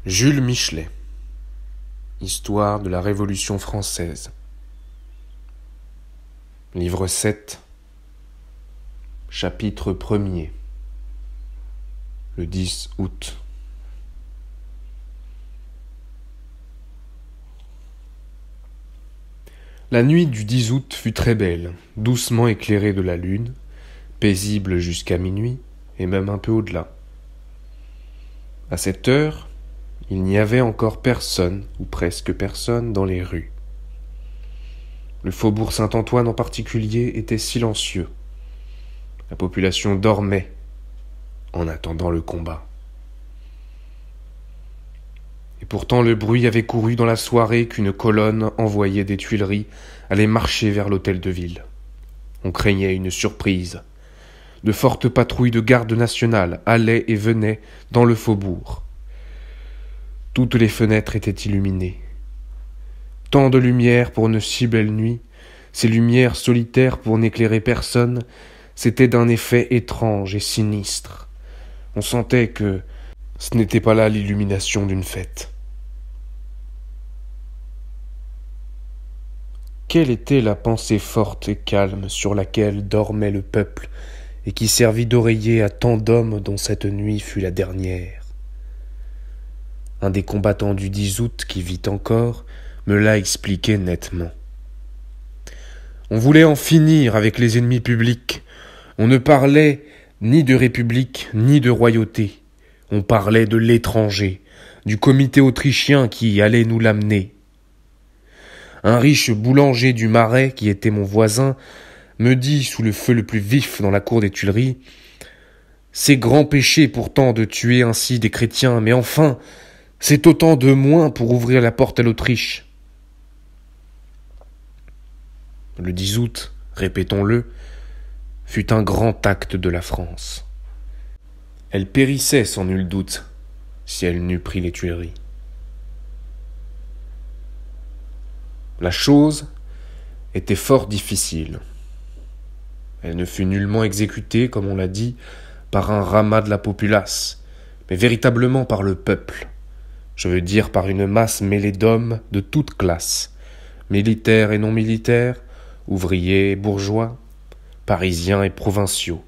Jules Michelet. Histoire de la Révolution française. Livre 7. Chapitre 1er. Le 10 août. La nuit du 10 août fut très belle, doucement éclairée de la lune, paisible jusqu'à minuit, et même un peu au-delà. À cette heure, il n'y avait encore personne, ou presque personne, dans les rues. Le faubourg Saint-Antoine en particulier était silencieux. La population dormait en attendant le combat. Et pourtant le bruit avait couru dans la soirée qu'une colonne envoyée des Tuileries allait marcher vers l'hôtel de ville. On craignait une surprise. De fortes patrouilles de garde nationale allaient et venaient dans le faubourg. Toutes les fenêtres étaient illuminées. Tant de lumière pour une si belle nuit, ces lumières solitaires pour n'éclairer personne, c'était d'un effet étrange et sinistre. On sentait que ce n'était pas là l'illumination d'une fête. Quelle était la pensée forte et calme sur laquelle dormait le peuple et qui servit d'oreiller à tant d'hommes dont cette nuit fut la dernière? Un des combattants du 10 août qui vit encore me l'a expliqué nettement. On voulait en finir avec les ennemis publics. On ne parlait ni de république ni de royauté. On parlait de l'étranger, du comité autrichien qui allait nous l'amener. Un riche boulanger du Marais, qui était mon voisin, me dit sous le feu le plus vif dans la cour des Tuileries: « C'est grand péché pourtant de tuer ainsi des chrétiens, mais enfin, c'est autant de moins pour ouvrir la porte à l'Autriche. » Le 10 août, répétons-le, fut un grand acte de la France. Elle périssait sans nul doute si elle n'eût pris les Tuileries. La chose était fort difficile. Elle ne fut nullement exécutée, comme on l'a dit, par un ramas de la populace, mais véritablement par le peuple. Je veux dire par une masse mêlée d'hommes de toutes classes, militaires et non militaires, ouvriers et bourgeois, parisiens et provinciaux.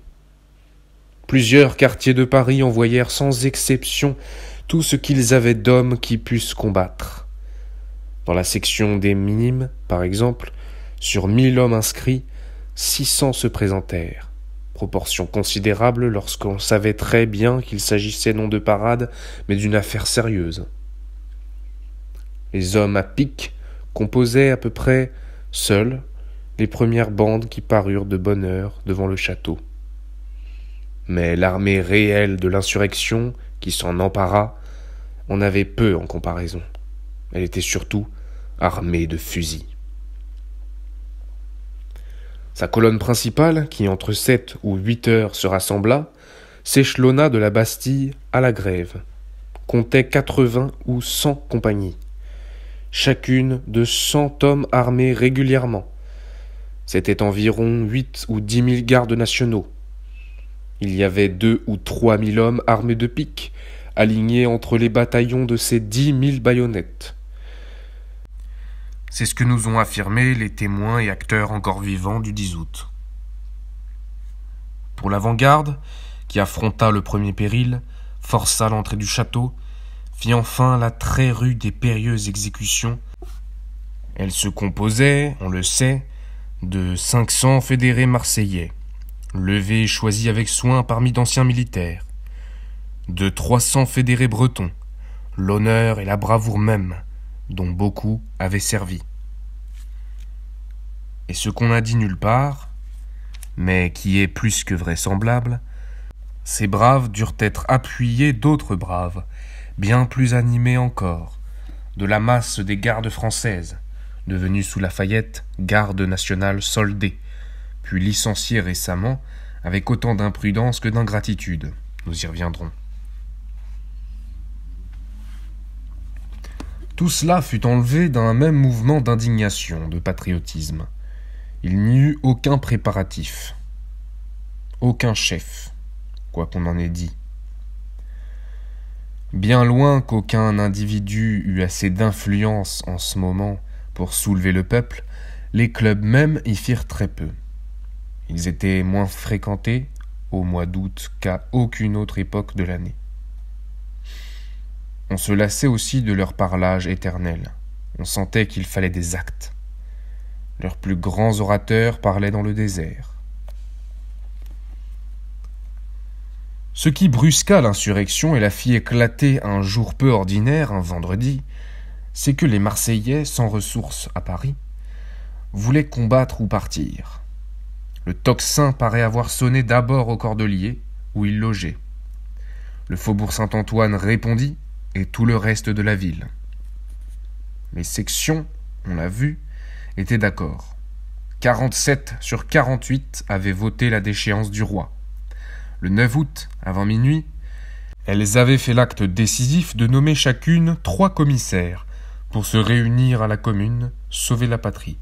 Plusieurs quartiers de Paris envoyèrent sans exception tout ce qu'ils avaient d'hommes qui pussent combattre. Dans la section des minimes, par exemple, sur 1000 hommes inscrits, 600 se présentèrent, proportion considérable lorsqu'on savait très bien qu'il s'agissait non de parade, mais d'une affaire sérieuse. Les hommes à pique composaient à peu près seuls les premières bandes qui parurent de bonne heure devant le château. Mais l'armée réelle de l'insurrection, qui s'en empara, en avait peu en comparaison. Elle était surtout armée de fusils. Sa colonne principale, qui entre 7 ou 8 heures se rassembla, s'échelonna de la Bastille à la Grève, comptait 80 ou 100 compagnies, chacune de 100 hommes armés régulièrement. C'était environ 8 ou 10 000 gardes nationaux. Il y avait 2 ou 3 000 hommes armés de piques, alignés entre les bataillons de ces 10 000 baïonnettes. C'est ce que nous ont affirmé les témoins et acteurs encore vivants du 10 août. Pour l'avant-garde, qui affronta le premier péril, força l'entrée du château, fit enfin la très rude et périlleuse exécution. Elle se composait, on le sait, de 500 fédérés marseillais, levés et choisis avec soin parmi d'anciens militaires, de 300 fédérés bretons, l'honneur et la bravoure même, dont beaucoup avaient servi. Et ce qu'on n'a dit nulle part, mais qui est plus que vraisemblable, ces braves durent être appuyés d'autres braves, bien plus animés encore, de la masse des gardes françaises, devenues sous Lafayette garde nationale soldée, puis licenciée récemment avec autant d'imprudence que d'ingratitude. Nous y reviendrons. Tout cela fut enlevé d'un même mouvement d'indignation, de patriotisme. Il n'y eut aucun préparatif, aucun chef, quoi qu'on en ait dit. Bien loin qu'aucun individu eût assez d'influence en ce moment pour soulever le peuple, les clubs même y firent très peu. Ils étaient moins fréquentés au mois d'août qu'à aucune autre époque de l'année. On se lassait aussi de leur parlage éternel. On sentait qu'il fallait des actes. Leurs plus grands orateurs parlaient dans le désert. Ce qui brusqua l'insurrection et la fit éclater un jour peu ordinaire, un vendredi, c'est que les Marseillais, sans ressources à Paris, voulaient combattre ou partir. Le tocsin paraît avoir sonné d'abord au Cordelier, où il logeait. Le faubourg Saint-Antoine répondit, et tout le reste de la ville. Les sections, on l'a vu, étaient d'accord. 47 sur 48 avaient voté la déchéance du roi. Le 9 août, avant minuit, elles avaient fait l'acte décisif de nommer chacune 3 commissaires pour se réunir à la commune, sauver la patrie.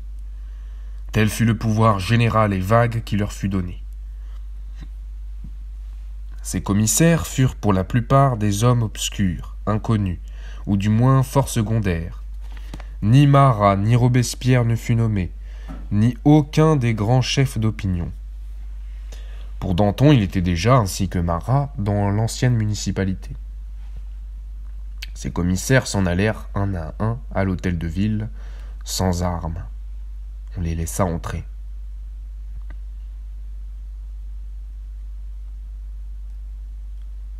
Tel fut le pouvoir général et vague qui leur fut donné. Ces commissaires furent pour la plupart des hommes obscurs, inconnus, ou du moins fort secondaires. Ni Marat ni Robespierre ne fut nommé, ni aucun des grands chefs d'opinion. Pour Danton, il était déjà, ainsi que Marat, dans l'ancienne municipalité. Ces commissaires s'en allèrent un à un à l'hôtel de ville, sans armes. On les laissa entrer.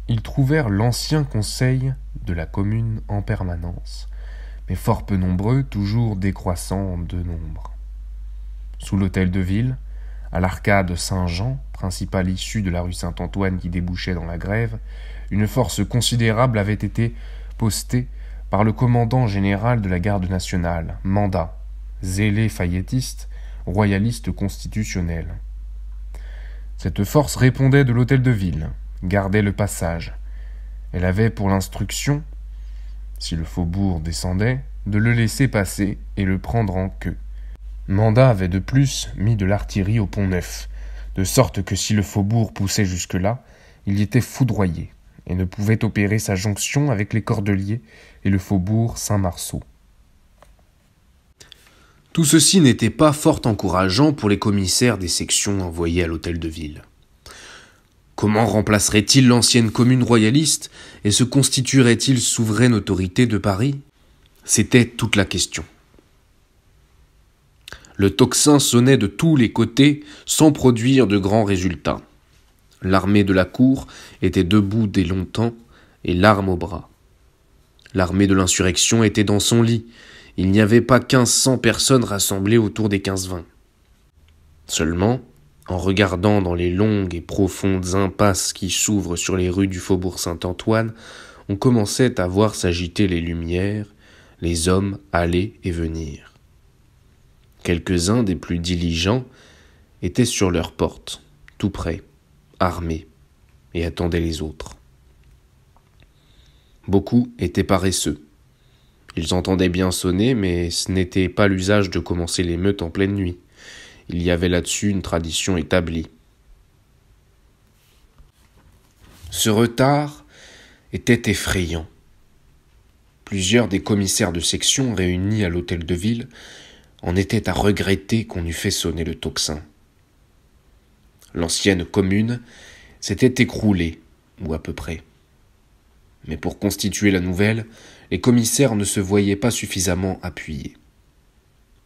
Ils trouvèrent l'ancien conseil de la commune en permanence, mais fort peu nombreux, toujours décroissant de nombre. Sous l'hôtel de ville, à l'arcade Saint-Jean, principale issue de la rue Saint-Antoine qui débouchait dans la Grève, une force considérable avait été postée par le commandant général de la garde nationale, Mandat, zélé fayetiste, royaliste constitutionnel. Cette force répondait de l'hôtel de ville, gardait le passage. Elle avait pour l'instruction, si le faubourg descendait, de le laisser passer et le prendre en queue. Mandat avait de plus mis de l'artillerie au Pont-Neuf, de sorte que si le faubourg poussait jusque-là, il y était foudroyé et ne pouvait opérer sa jonction avec les Cordeliers et le faubourg Saint-Marceau. Tout ceci n'était pas fort encourageant pour les commissaires des sections envoyés à l'hôtel de ville. Comment remplacerait-il l'ancienne commune royaliste et se constituerait-il souveraine autorité de Paris ? C'était toute la question. Le tocsin sonnait de tous les côtés sans produire de grands résultats. L'armée de la cour était debout dès longtemps et l'arme au bras. L'armée de l'insurrection était dans son lit. Il n'y avait pas 1500 personnes rassemblées autour des 15-20. Seulement, en regardant dans les longues et profondes impasses qui s'ouvrent sur les rues du faubourg Saint-Antoine, on commençait à voir s'agiter les lumières, les hommes aller et venir. Quelques-uns des plus diligents étaient sur leurs portes, tout près, armés, et attendaient les autres. Beaucoup étaient paresseux. Ils entendaient bien sonner, mais ce n'était pas l'usage de commencer l'émeute en pleine nuit. Il y avait là-dessus une tradition établie. Ce retard était effrayant. Plusieurs des commissaires de section réunis à l'hôtel de ville en étaient à regretter qu'on eût fait sonner le tocsin. L'ancienne commune s'était écroulée, ou à peu près. Mais pour constituer la nouvelle, les commissaires ne se voyaient pas suffisamment appuyés.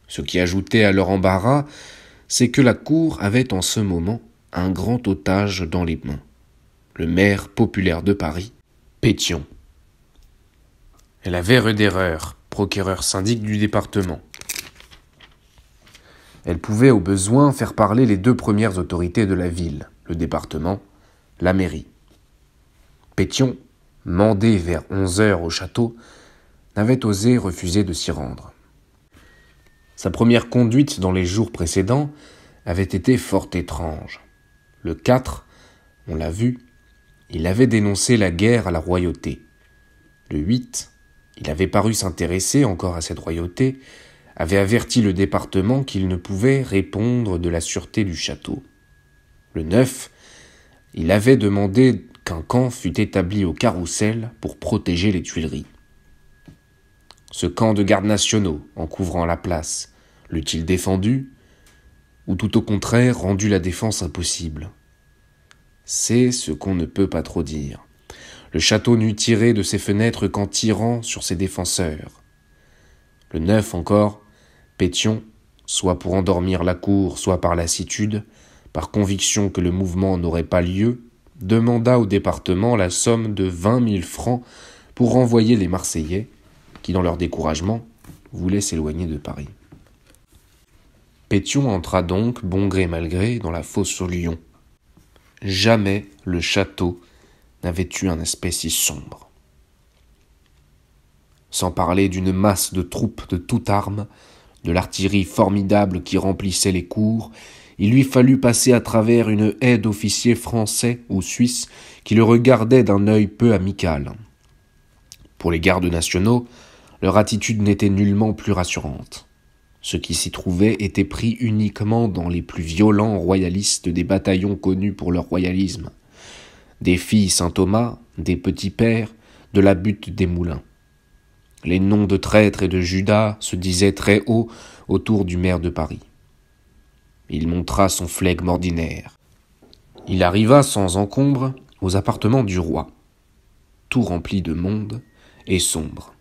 Ce qui ajoutait à leur embarras, c'est que la cour avait en ce moment un grand otage dans les mains, le maire populaire de Paris, Pétion. Elle avait Roederer, procureur syndic du département. Elle pouvait au besoin faire parler les 2 premières autorités de la ville, le département, la mairie. Pétion, mandé vers 11 heures au château, n'avait osé refuser de s'y rendre. Sa première conduite dans les jours précédents avait été fort étrange. Le 4, on l'a vu, il avait dénoncé la guerre à la royauté. Le 8, il avait paru s'intéresser encore à cette royauté, avait averti le département qu'il ne pouvait répondre de la sûreté du château. Le 9, il avait demandé qu'un camp fut établi au Carrousel pour protéger les Tuileries. Ce camp de gardes nationaux, en couvrant la place, l'eût-il défendu, ou tout au contraire rendu la défense impossible? C'est ce qu'on ne peut pas trop dire. Le château n'eût tiré de ses fenêtres qu'en tirant sur ses défenseurs. Le 9 encore, Pétion, soit pour endormir la cour, soit par lassitude, par conviction que le mouvement n'aurait pas lieu, demanda au département la somme de 20 000 francs pour renvoyer les Marseillais, qui dans leur découragement voulaient s'éloigner de Paris. Pétion entra donc, bon gré mal gré, dans la fosse sur Lyon. Jamais le château n'avait eu un aspect si sombre. Sans parler d'une masse de troupes de toute arme, de l'artillerie formidable qui remplissait les cours, il lui fallut passer à travers une haie d'officiers français ou suisses qui le regardaient d'un œil peu amical. Pour les gardes nationaux, leur attitude n'était nullement plus rassurante. Ceux qui s'y trouvaient étaient pris uniquement dans les plus violents royalistes des bataillons connus pour leur royalisme. Des filles Saint-Thomas, des petits pères, de la butte des Moulins. Les noms de traîtres et de Judas se disaient très haut autour du maire de Paris. Il montra son flegme ordinaire. Il arriva sans encombre aux appartements du roi, tout rempli de monde et sombre.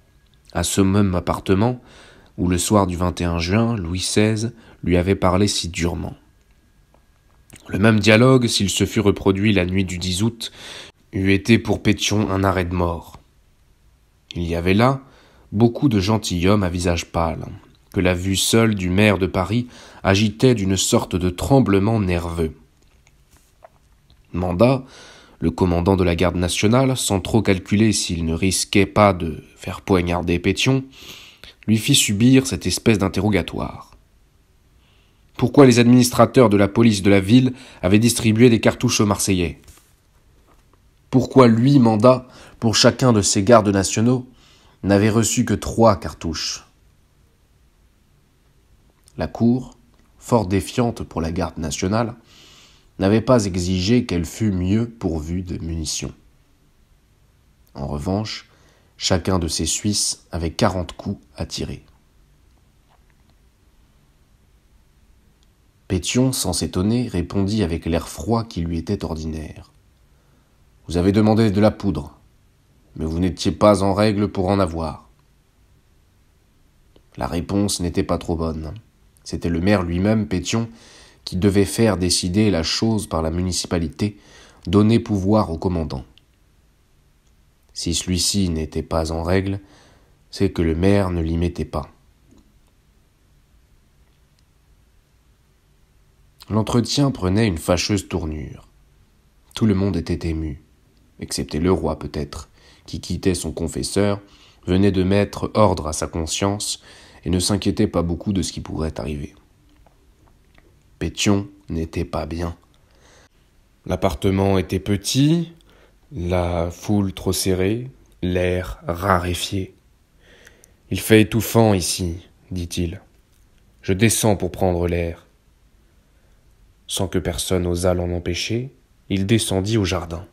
À ce même appartement où le soir du 21 juin, Louis XVI lui avait parlé si durement. Le même dialogue, s'il se fût reproduit la nuit du 10 août, eût été pour Pétion un arrêt de mort. Il y avait là beaucoup de gentilshommes à visage pâle, que la vue seule du maire de Paris agitait d'une sorte de tremblement nerveux. Mandat, le commandant de la garde nationale, sans trop calculer s'il ne risquait pas de faire poignarder Pétion, lui fit subir cette espèce d'interrogatoire. Pourquoi les administrateurs de la police de la ville avaient distribué des cartouches aux Marseillais? Pourquoi lui, Mandat, pour chacun de ses gardes nationaux, n'avait reçu que 3 cartouches? La cour, fort défiante pour la garde nationale, n'avait pas exigé qu'elle fût mieux pourvue de munitions. En revanche, chacun de ces Suisses avait 40 coups à tirer. Pétion, sans s'étonner, répondit avec l'air froid qui lui était ordinaire. « Vous avez demandé de la poudre, mais vous n'étiez pas en règle pour en avoir. » La réponse n'était pas trop bonne. C'était le maire lui-même, Pétion, qui devait faire décider la chose par la municipalité, donner pouvoir au commandant. Si celui-ci n'était pas en règle, c'est que le maire ne l'y mettait pas. L'entretien prenait une fâcheuse tournure. Tout le monde était ému, excepté le roi peut-être, qui quittait son confesseur, venait de mettre ordre à sa conscience et ne s'inquiétait pas beaucoup de ce qui pourrait arriver. Pétion n'était pas bien. L'appartement était petit, la foule trop serrée, l'air raréfié. « Il fait étouffant ici, dit-il. Je descends pour prendre l'air. » Sans que personne osât l'en empêcher, il descendit au jardin.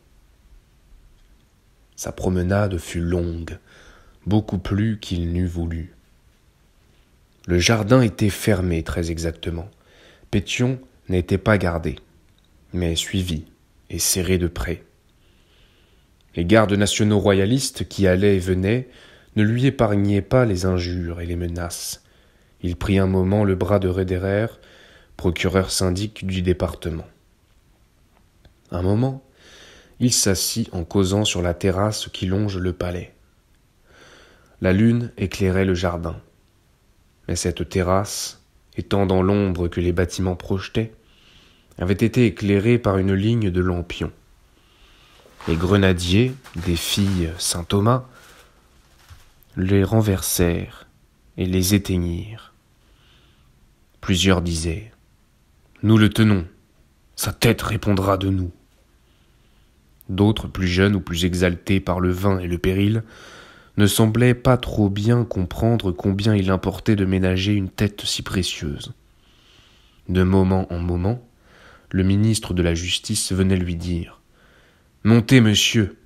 Sa promenade fut longue, beaucoup plus qu'il n'eût voulu. Le jardin était fermé très exactement. Pétion n'était pas gardé, mais suivi et serré de près. Les gardes nationaux royalistes qui allaient et venaient ne lui épargnaient pas les injures et les menaces. Il prit un moment le bras de Roederer, procureur syndic du département. Un moment, il s'assit en causant sur la terrasse qui longe le palais. La lune éclairait le jardin, mais cette terrasse, étant dans l'ombre que les bâtiments projetaient, avait été éclairée par une ligne de lampions. Les grenadiers, des filles Saint-Thomas, les renversèrent et les éteignirent. Plusieurs disaient « Nous le tenons, sa tête répondra de nous ». D'autres, plus jeunes ou plus exaltés par le vin et le péril, ne semblaient pas trop bien comprendre combien il importait de ménager une tête si précieuse. De moment en moment, le ministre de la Justice venait lui dire Montez, monsieur.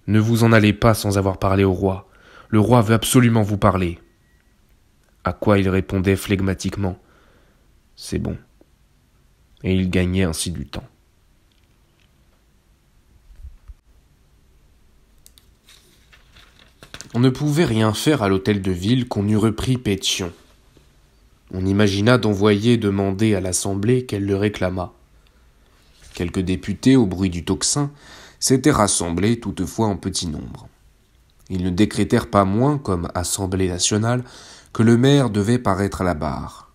Ne vous en allez pas sans avoir parlé au roi. Le roi veut absolument vous parler. » À quoi il répondait flegmatiquement : « C'est bon. » Et il gagnait ainsi du temps. On ne pouvait rien faire à l'hôtel de ville qu'on eût repris Pétion. On imagina d'envoyer demander à l'Assemblée qu'elle le réclamât. Quelques députés, au bruit du tocsin, s'étaient rassemblés toutefois en petit nombre. Ils ne décrétèrent pas moins, comme Assemblée nationale, que le maire devait paraître à la barre.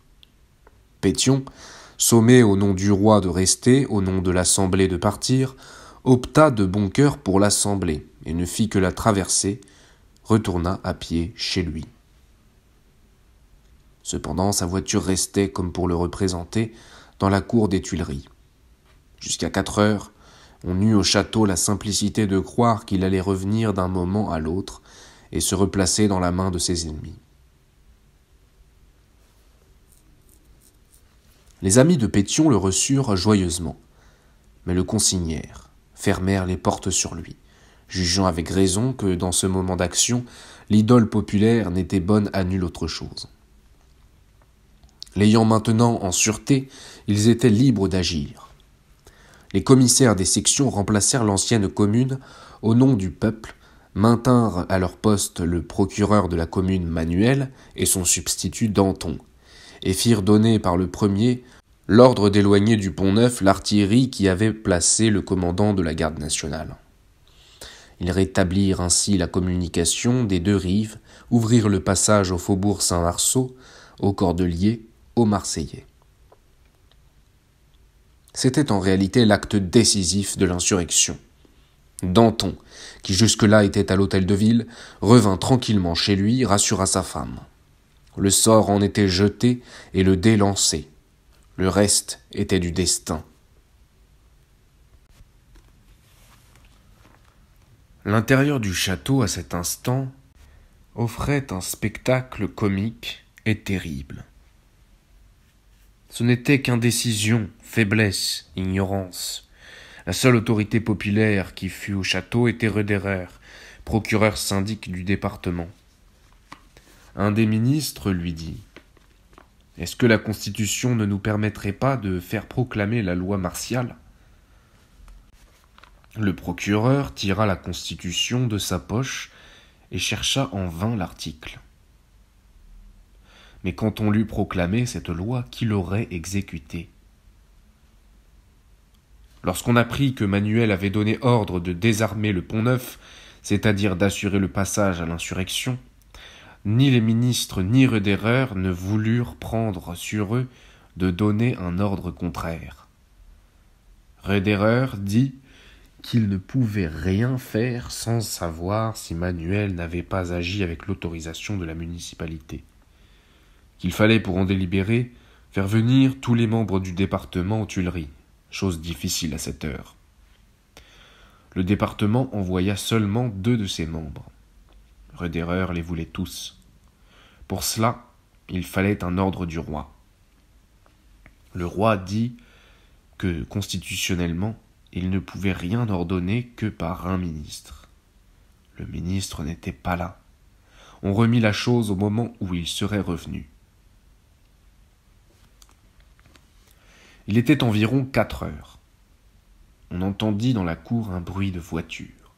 Pétion, sommé au nom du roi de rester, au nom de l'Assemblée de partir, opta de bon cœur pour l'Assemblée et ne fit que la traverser, retourna à pied chez lui. Cependant, sa voiture restait, comme pour le représenter, dans la cour des Tuileries. Jusqu'à 4 heures, on eut au château la simplicité de croire qu'il allait revenir d'un moment à l'autre et se replacer dans la main de ses ennemis. Les amis de Pétion le reçurent joyeusement, mais le consignèrent, fermèrent les portes sur lui, jugeant avec raison que, dans ce moment d'action, l'idole populaire n'était bonne à nulle autre chose. L'ayant maintenant en sûreté, ils étaient libres d'agir. Les commissaires des sections remplacèrent l'ancienne commune au nom du peuple, maintinrent à leur poste le procureur de la commune Manuel et son substitut Danton, et firent donner par le premier l'ordre d'éloigner du Pont-Neuf l'artillerie qui avait placé le commandant de la garde nationale. Ils rétablirent ainsi la communication des deux rives, ouvrirent le passage au faubourg Saint-Marceau, aux Cordeliers, aux Marseillais. C'était en réalité l'acte décisif de l'insurrection. Danton, qui jusque-là était à l'hôtel de ville, revint tranquillement chez lui, rassura sa femme. Le sort en était jeté et le dé lancé. Le reste était du destin. L'intérieur du château, à cet instant, offrait un spectacle comique et terrible. Ce n'était qu'indécision, faiblesse, ignorance. La seule autorité populaire qui fût au château était Roederer, procureur syndic du département. Un des ministres lui dit : « Est-ce que la Constitution ne nous permettrait pas de faire proclamer la loi martiale ?» Le procureur tira la Constitution de sa poche et chercha en vain l'article. Mais quand on l'eut proclamé cette loi, qui l'aurait exécutée ? Lorsqu'on apprit que Manuel avait donné ordre de désarmer le Pont-Neuf, c'est-à-dire d'assurer le passage à l'insurrection, ni les ministres ni Roederer ne voulurent prendre sur eux de donner un ordre contraire. Roederer dit qu'il ne pouvait rien faire sans savoir si Manuel n'avait pas agi avec l'autorisation de la municipalité, qu'il fallait pour en délibérer faire venir tous les membres du département aux Tuileries, chose difficile à cette heure. Le département envoya seulement 2 de ses membres. Roederer les voulait tous. Pour cela, il fallait un ordre du roi. Le roi dit que, constitutionnellement, il ne pouvait rien ordonner que par un ministre. Le ministre n'était pas là. On remit la chose au moment où il serait revenu. Il était environ 4 heures. On entendit dans la cour un bruit de voiture.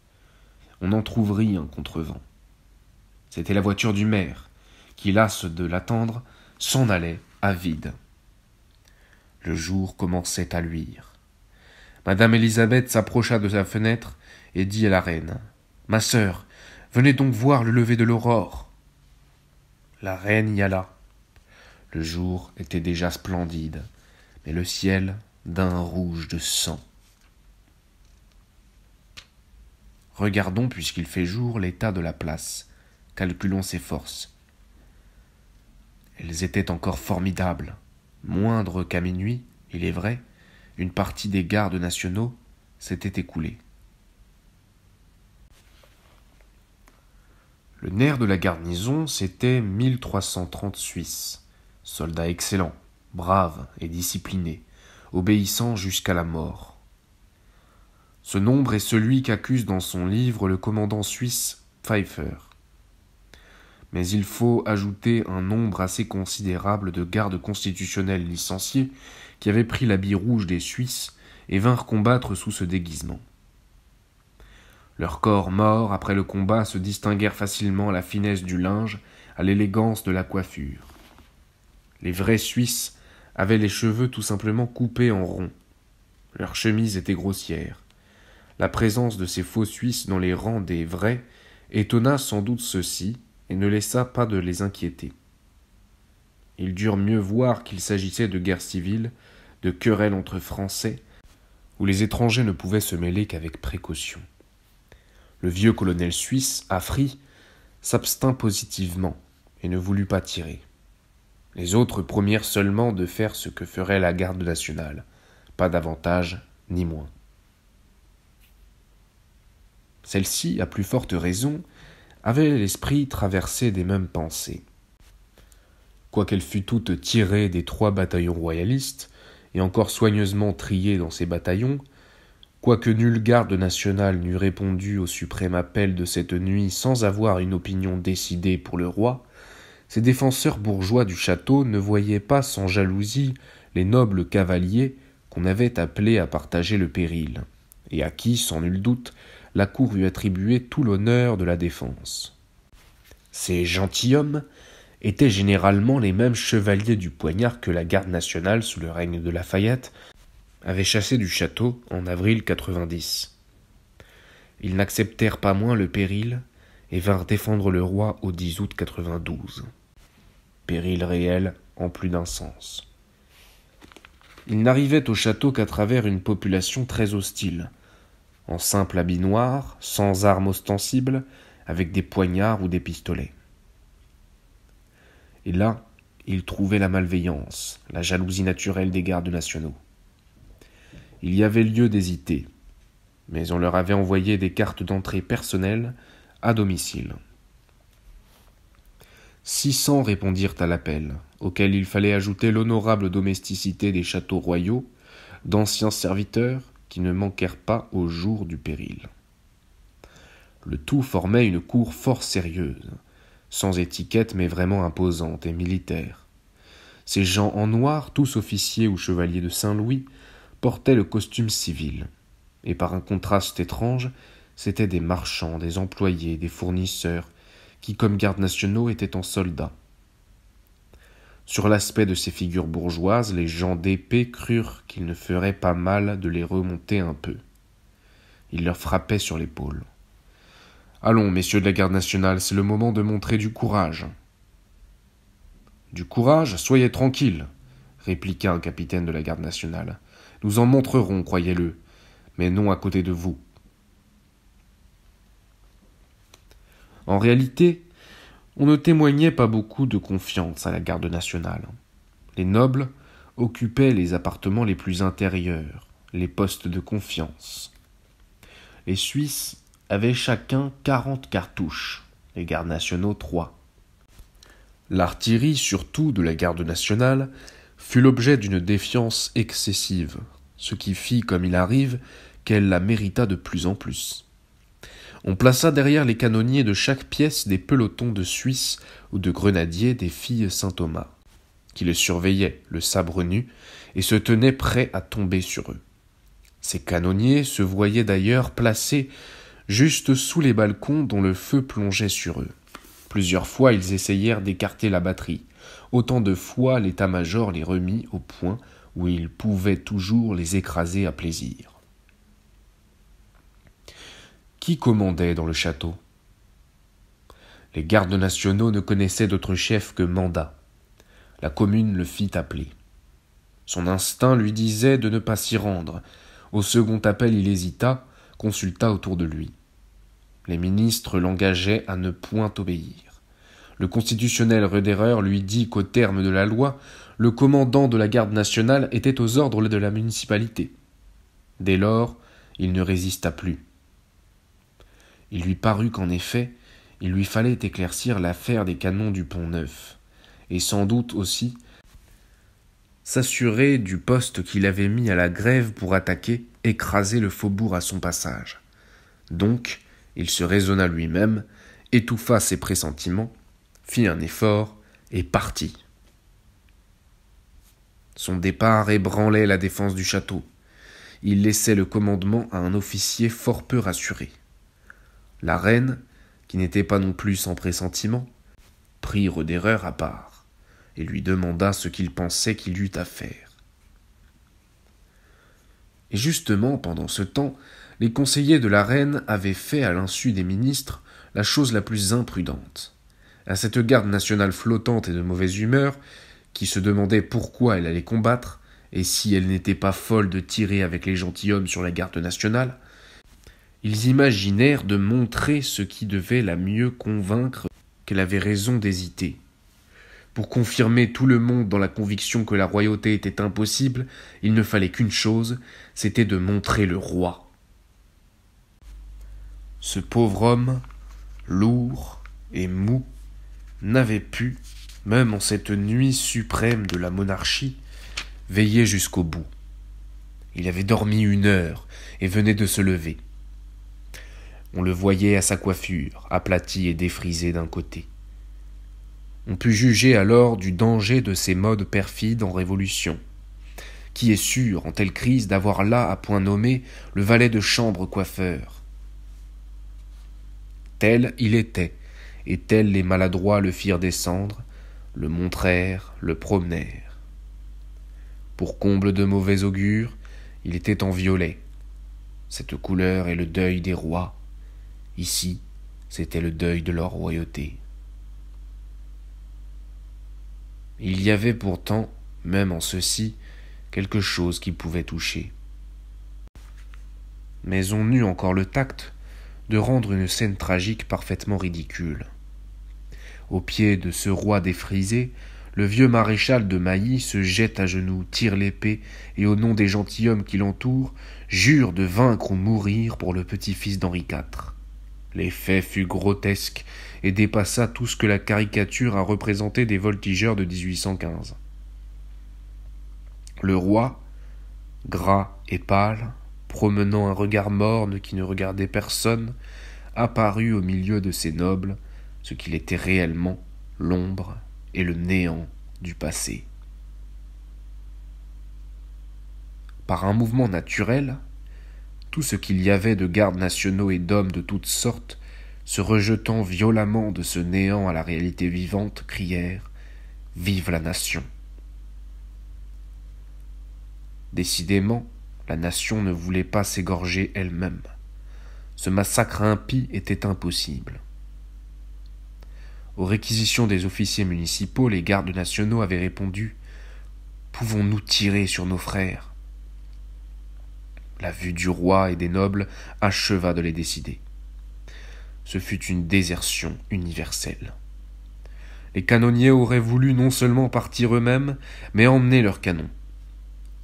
On entr'ouvrit un contrevent. C'était la voiture du maire, qui, lasse de l'attendre, s'en allait à vide. Le jour commençait à luire. Madame Élisabeth s'approcha de sa fenêtre et dit à la reine : « Ma sœur, venez donc voir le lever de l'aurore. » La reine y alla. Le jour était déjà splendide, mais le ciel d'un rouge de sang. Regardons, puisqu'il fait jour, l'état de la place. Calculons ses forces. Elles étaient encore formidables. Moindres qu'à minuit, il est vrai, une partie des gardes nationaux s'était écoulée. Le nerf de la garnison, c'était 1330 Suisses, soldats excellents, braves et disciplinés, obéissants jusqu'à la mort. Ce nombre est celui qu'accuse dans son livre le commandant suisse Pfeiffer. Mais il faut ajouter un nombre assez considérable de gardes constitutionnels licenciés qui avaient pris l'habit rouge des Suisses et vinrent combattre sous ce déguisement. Leurs corps morts après le combat se distinguèrent facilement à la finesse du linge, à l'élégance de la coiffure. Les vrais Suisses avaient les cheveux tout simplement coupés en rond. Leurs chemises étaient grossières. La présence de ces faux Suisses dans les rangs des vrais étonna sans doute ceux-ci et ne laissa pas de les inquiéter. Ils durent mieux voir qu'il s'agissait de guerre civile, de querelles entre Français, où les étrangers ne pouvaient se mêler qu'avec précaution. Le vieux colonel suisse, Affry, s'abstint positivement et ne voulut pas tirer. Les autres promirent seulement de faire ce que ferait la garde nationale, pas davantage ni moins. Celle-ci, à plus forte raison, avait l'esprit traversé des mêmes pensées. Quoiqu'elle fût toute tirée des 3 bataillons royalistes, et encore soigneusement triée dans ces bataillons, quoique nulle garde nationale n'eût répondu au suprême appel de cette nuit sans avoir une opinion décidée pour le roi, ces défenseurs bourgeois du château ne voyaient pas sans jalousie les nobles cavaliers qu'on avait appelés à partager le péril, et à qui, sans nul doute, la cour eût attribué tout l'honneur de la défense. Ces gentilshommes étaient généralement les mêmes chevaliers du poignard que la garde nationale sous le règne de Lafayette avait chassés du château en avril 90. Ils n'acceptèrent pas moins le péril et vinrent défendre le roi au 10 août 92. Péril réel en plus d'un sens. Ils n'arrivaient au château qu'à travers une population très hostile, en simple habit noir, sans armes ostensibles, avec des poignards ou des pistolets. Et là, ils trouvaient la malveillance, la jalousie naturelle des gardes nationaux. Il y avait lieu d'hésiter, mais on leur avait envoyé des cartes d'entrée personnelles à domicile. 600 répondirent à l'appel, auquel il fallait ajouter l'honorable domesticité des châteaux royaux, d'anciens serviteurs qui ne manquèrent pas au jour du péril. Le tout formait une cour fort sérieuse, sans étiquette mais vraiment imposante et militaire. Ces gens en noir, tous officiers ou chevaliers de Saint-Louis, portaient le costume civil, et par un contraste étrange, c'étaient des marchands, des employés, des fournisseurs, qui, comme gardes nationaux, étaient en soldats. Sur l'aspect de ces figures bourgeoises, les gens d'épée crurent qu'il ne ferait pas mal de les remonter un peu. Ils leur frappaient sur l'épaule. « Allons, messieurs de la garde nationale, c'est le moment de montrer du courage. »« Du courage, soyez tranquilles, » répliqua un capitaine de la garde nationale. « Nous en montrerons, croyez-le, mais non à côté de vous. » En réalité, on ne témoignait pas beaucoup de confiance à la garde nationale. Les nobles occupaient les appartements les plus intérieurs, les postes de confiance. Les Suisses avaient chacun 40 cartouches, les gardes nationaux 3. L'artillerie, surtout de la garde nationale, fut l'objet d'une défiance excessive, ce qui fit, comme il arrive, qu'elle la mérita de plus en plus. On plaça derrière les canonniers de chaque pièce des pelotons de Suisses ou de grenadiers des filles Saint-Thomas, qui les surveillaient, le sabre nu, et se tenaient prêts à tomber sur eux. Ces canonniers se voyaient d'ailleurs placés juste sous les balcons dont le feu plongeait sur eux. Plusieurs fois, ils essayèrent d'écarter la batterie. Autant de fois, l'état-major les remit au point où il pouvait toujours les écraser à plaisir. Qui commandait dans le château ? Les gardes nationaux ne connaissaient d'autre chef que Mandat. La commune le fit appeler. Son instinct lui disait de ne pas s'y rendre. Au second appel, il hésita, consulta autour de lui. Les ministres l'engageaient à ne point obéir. Le constitutionnel Roederer lui dit qu'au terme de la loi, le commandant de la garde nationale était aux ordres de la municipalité. Dès lors, il ne résista plus. Il lui parut qu'en effet, il lui fallait éclaircir l'affaire des canons du Pont-Neuf, et sans doute aussi s'assurer du poste qu'il avait mis à la grève pour attaquer écraser le faubourg à son passage. Donc, il se raisonna lui-même, étouffa ses pressentiments, fit un effort et partit. Son départ ébranlait la défense du château. Il laissait le commandement à un officier fort peu rassuré. La reine, qui n'était pas non plus sans pressentiment, prit Roederer à part et lui demanda ce qu'il pensait qu'il eût à faire. Et justement, pendant ce temps, les conseillers de la reine avaient fait, à l'insu des ministres, la chose la plus imprudente. À cette garde nationale flottante et de mauvaise humeur, qui se demandait pourquoi elle allait combattre, et si elle n'était pas folle de tirer avec les gentilshommes sur la garde nationale, ils imaginèrent de montrer ce qui devait la mieux convaincre qu'elle avait raison d'hésiter. Pour confirmer tout le monde dans la conviction que la royauté était impossible, il ne fallait qu'une chose, c'était de montrer le roi. Ce pauvre homme, lourd et mou, n'avait pu, même en cette nuit suprême de la monarchie, veiller jusqu'au bout. Il avait dormi 1 heure et venait de se lever. On le voyait à sa coiffure, aplatie et défrisée d'un côté. On put juger alors du danger de ces modes perfides en révolution. Qui est sûr, en telle crise, d'avoir là à point nommé le valet de chambre coiffeur? Tel il était, et tels les maladroits le firent descendre, le montrèrent, le promenèrent. Pour comble de mauvais augure, il était en violet. Cette couleur est le deuil des rois. Ici, c'était le deuil de leur royauté. Il y avait pourtant, même en ceci, quelque chose qui pouvait toucher. Mais on eut encore le tact de rendre une scène tragique parfaitement ridicule. Au pied de ce roi défrisé, le vieux maréchal de Mailly se jette à genoux, tire l'épée, et au nom des gentilshommes qui l'entourent, jure de vaincre ou mourir pour le petit-fils d'Henri IV. L'effet fut grotesque et dépassa tout ce que la caricature a représenté des voltigeurs de 1815. Le roi, gras et pâle, promenant un regard morne qui ne regardait personne, apparut au milieu de ces nobles, ce qu'il était réellement, l'ombre et le néant du passé. Par un mouvement naturel, tout ce qu'il y avait de gardes nationaux et d'hommes de toutes sortes, se rejetant violemment de ce néant à la réalité vivante, crièrent « Vive la nation !» Décidément, la nation ne voulait pas s'égorger elle-même. Ce massacre impie était impossible. Aux réquisitions des officiers municipaux, les gardes nationaux avaient répondu « Pouvons-nous tirer sur nos frères ?» La vue du roi et des nobles acheva de les décider. Ce fut une désertion universelle. Les canonniers auraient voulu non seulement partir eux-mêmes, mais emmener leurs canons.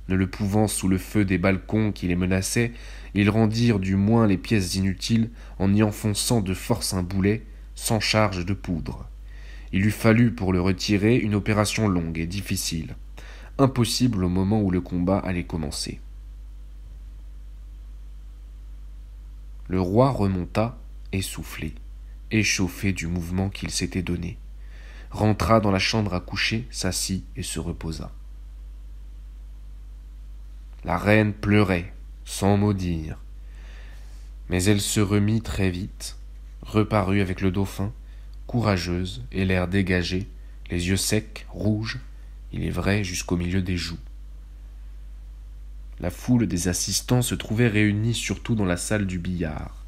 Ne le pouvant sous le feu des balcons qui les menaçaient, ils rendirent du moins les pièces inutiles en y enfonçant de force un boulet, sans charge de poudre. Il eût fallu pour le retirer une opération longue et difficile, impossible au moment où le combat allait commencer. Le roi remonta, essoufflé, échauffé du mouvement qu'il s'était donné, rentra dans la chambre à coucher, s'assit et se reposa. La reine pleurait, sans mot dire, mais elle se remit très vite, reparut avec le dauphin, courageuse et l'air dégagé, les yeux secs, rouges, il est vrai jusqu'au milieu des joues. La foule des assistants se trouvait réunie surtout dans la salle du billard,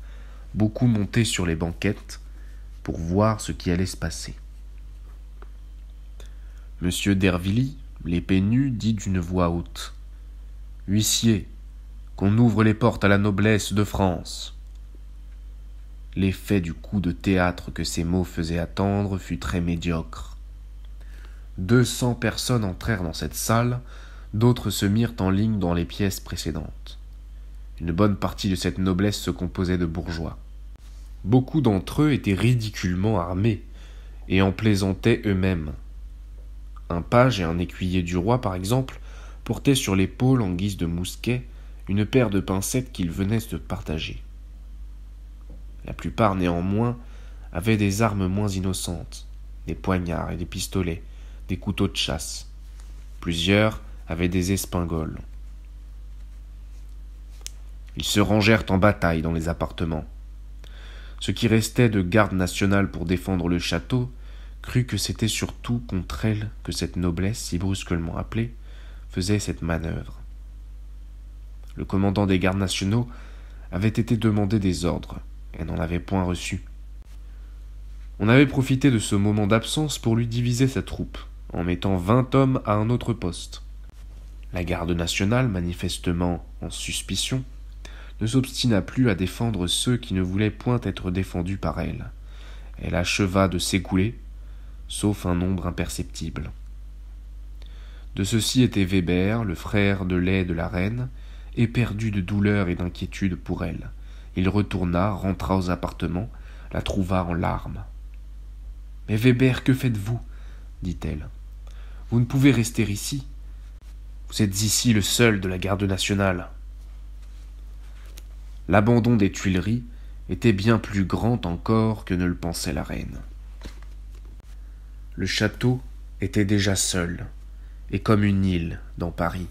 beaucoup montés sur les banquettes pour voir ce qui allait se passer. Monsieur d'Hervilly, l'épée nue, dit d'une voix haute « Huissier, qu'on ouvre les portes à la noblesse de France !» L'effet du coup de théâtre que ces mots faisaient attendre fut très médiocre. 200 personnes entrèrent dans cette salle, d'autres se mirent en ligne dans les pièces précédentes. Une bonne partie de cette noblesse se composait de bourgeois. Beaucoup d'entre eux étaient ridiculement armés et en plaisantaient eux-mêmes. Un page et un écuyer du roi, par exemple, portaient sur l'épaule en guise de mousquet une paire de pincettes qu'ils venaient de partager. La plupart, néanmoins, avaient des armes moins innocentes, des poignards et des pistolets, des couteaux de chasse. Plusieurs avaient des espingoles. Ils se rangèrent en bataille dans les appartements. Ce qui restait de garde nationale pour défendre le château crut que c'était surtout contre elle que cette noblesse, si brusquement appelée, faisait cette manœuvre. Le commandant des gardes nationaux avait été demandé des ordres et n'en avait point reçu. On avait profité de ce moment d'absence pour lui diviser sa troupe, en mettant 20 hommes à un autre poste. La garde nationale, manifestement en suspicion, ne s'obstina plus à défendre ceux qui ne voulaient point être défendus par elle. Elle acheva de s'écouler, sauf un nombre imperceptible. De ceux-ci était Weber, le frère de lait de la reine, éperdu de douleur et d'inquiétude pour elle. Il retourna, rentra aux appartements, la trouva en larmes. « Mais Weber, que faites-vous » dit-elle. « Vous ne pouvez rester ici. Vous êtes ici le seul de la garde nationale. » L'abandon des Tuileries était bien plus grand encore que ne le pensait la reine. Le château était déjà seul, et comme une île dans Paris.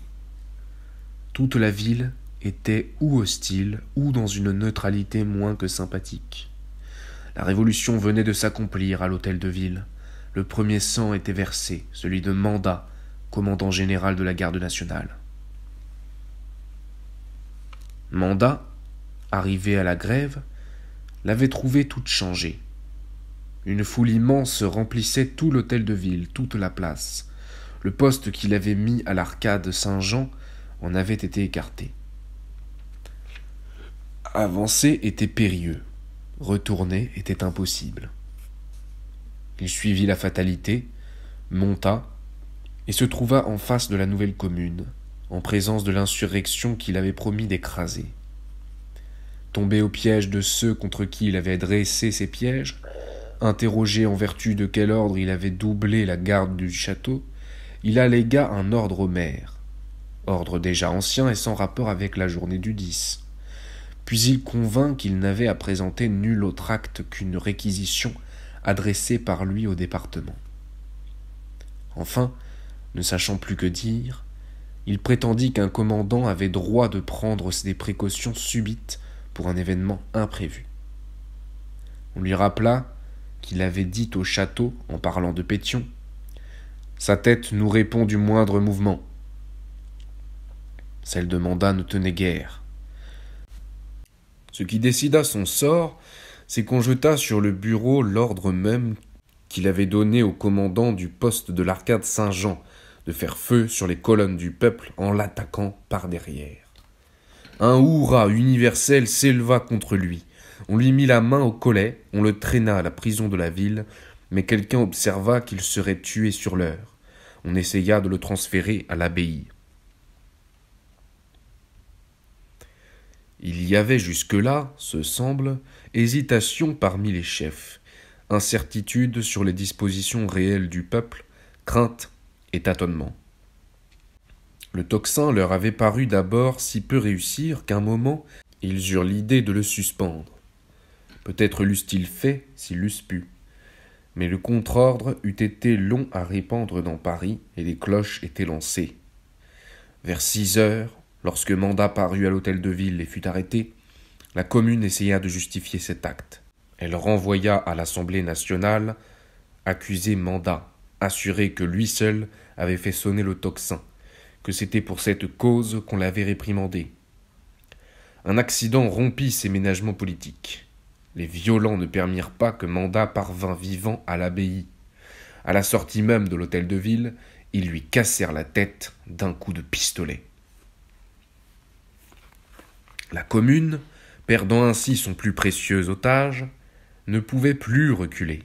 Toute la ville était ou hostile, ou dans une neutralité moins que sympathique. La révolution venait de s'accomplir à l'hôtel de ville. Le premier sang était versé, celui de Mandat, commandant général de la garde nationale. Mandat, arrivé à la grève, l'avait trouvée toute changée. Une foule immense remplissait tout l'hôtel de ville, toute la place. Le poste qu'il avait mis à l'arcade Saint-Jean en avait été écarté. Avancer était périlleux, retourner était impossible. Il suivit la fatalité, monta, et se trouva en face de la nouvelle commune, en présence de l'insurrection qu'il avait promis d'écraser. Tombé au piège de ceux contre qui il avait dressé ses pièges, interrogé en vertu de quel ordre il avait doublé la garde du château, il allégua un ordre au maire, ordre déjà ancien et sans rapport avec la journée du 10. Puis il convint qu'il n'avait à présenter nul autre acte qu'une réquisition adressée par lui au département. Enfin, ne sachant plus que dire, il prétendit qu'un commandant avait droit de prendre des précautions subites pour un événement imprévu. On lui rappela qu'il avait dit au château, en parlant de Pétion, « Sa tête nous répond du moindre mouvement. » Celle de Mandat ne tenait guère. Ce qui décida son sort, c'est qu'on jeta sur le bureau l'ordre même qu'il avait donné au commandant du poste de l'arcade Saint-Jean de faire feu sur les colonnes du peuple en l'attaquant par derrière. Un hurrah universel s'éleva contre lui. On lui mit la main au collet, on le traîna à la prison de la ville, mais quelqu'un observa qu'il serait tué sur l'heure. On essaya de le transférer à l'abbaye. Il y avait jusque-là, ce semble, hésitation parmi les chefs, incertitude sur les dispositions réelles du peuple, crainte et tâtonnement. Le tocsin leur avait paru d'abord si peu réussir qu'un moment, ils eurent l'idée de le suspendre. Peut-être l'eussent-ils fait s'ils l'eussent pu. Mais le contre-ordre eût été long à répandre dans Paris et les cloches étaient lancées. Vers 6 heures, lorsque Mandat parut à l'hôtel de ville et fut arrêté, la commune essaya de justifier cet acte. Elle renvoya à l'Assemblée nationale accuser Mandat, assuré que lui seul avait fait sonner le tocsin, que c'était pour cette cause qu'on l'avait réprimandé. Un accident rompit ses ménagements politiques. Les violents ne permirent pas que Mandat parvint vivant à l'abbaye. À la sortie même de l'hôtel de ville, ils lui cassèrent la tête d'un coup de pistolet. La commune, perdant ainsi son plus précieux otage, ne pouvait plus reculer.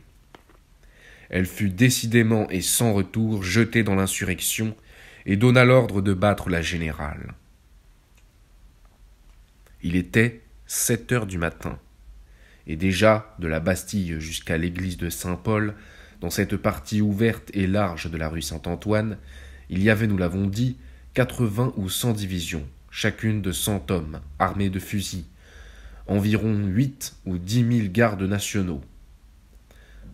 Elle fut décidément et sans retour jetée dans l'insurrection et donna l'ordre de battre la générale. Il était 7 heures du matin, et déjà de la Bastille jusqu'à l'église de Saint-Paul, dans cette partie ouverte et large de la rue Saint-Antoine, il y avait, nous l'avons dit, 80 ou 100 divisions, chacune de 100 hommes, armés de fusils, environ 8 ou 10 000 gardes nationaux.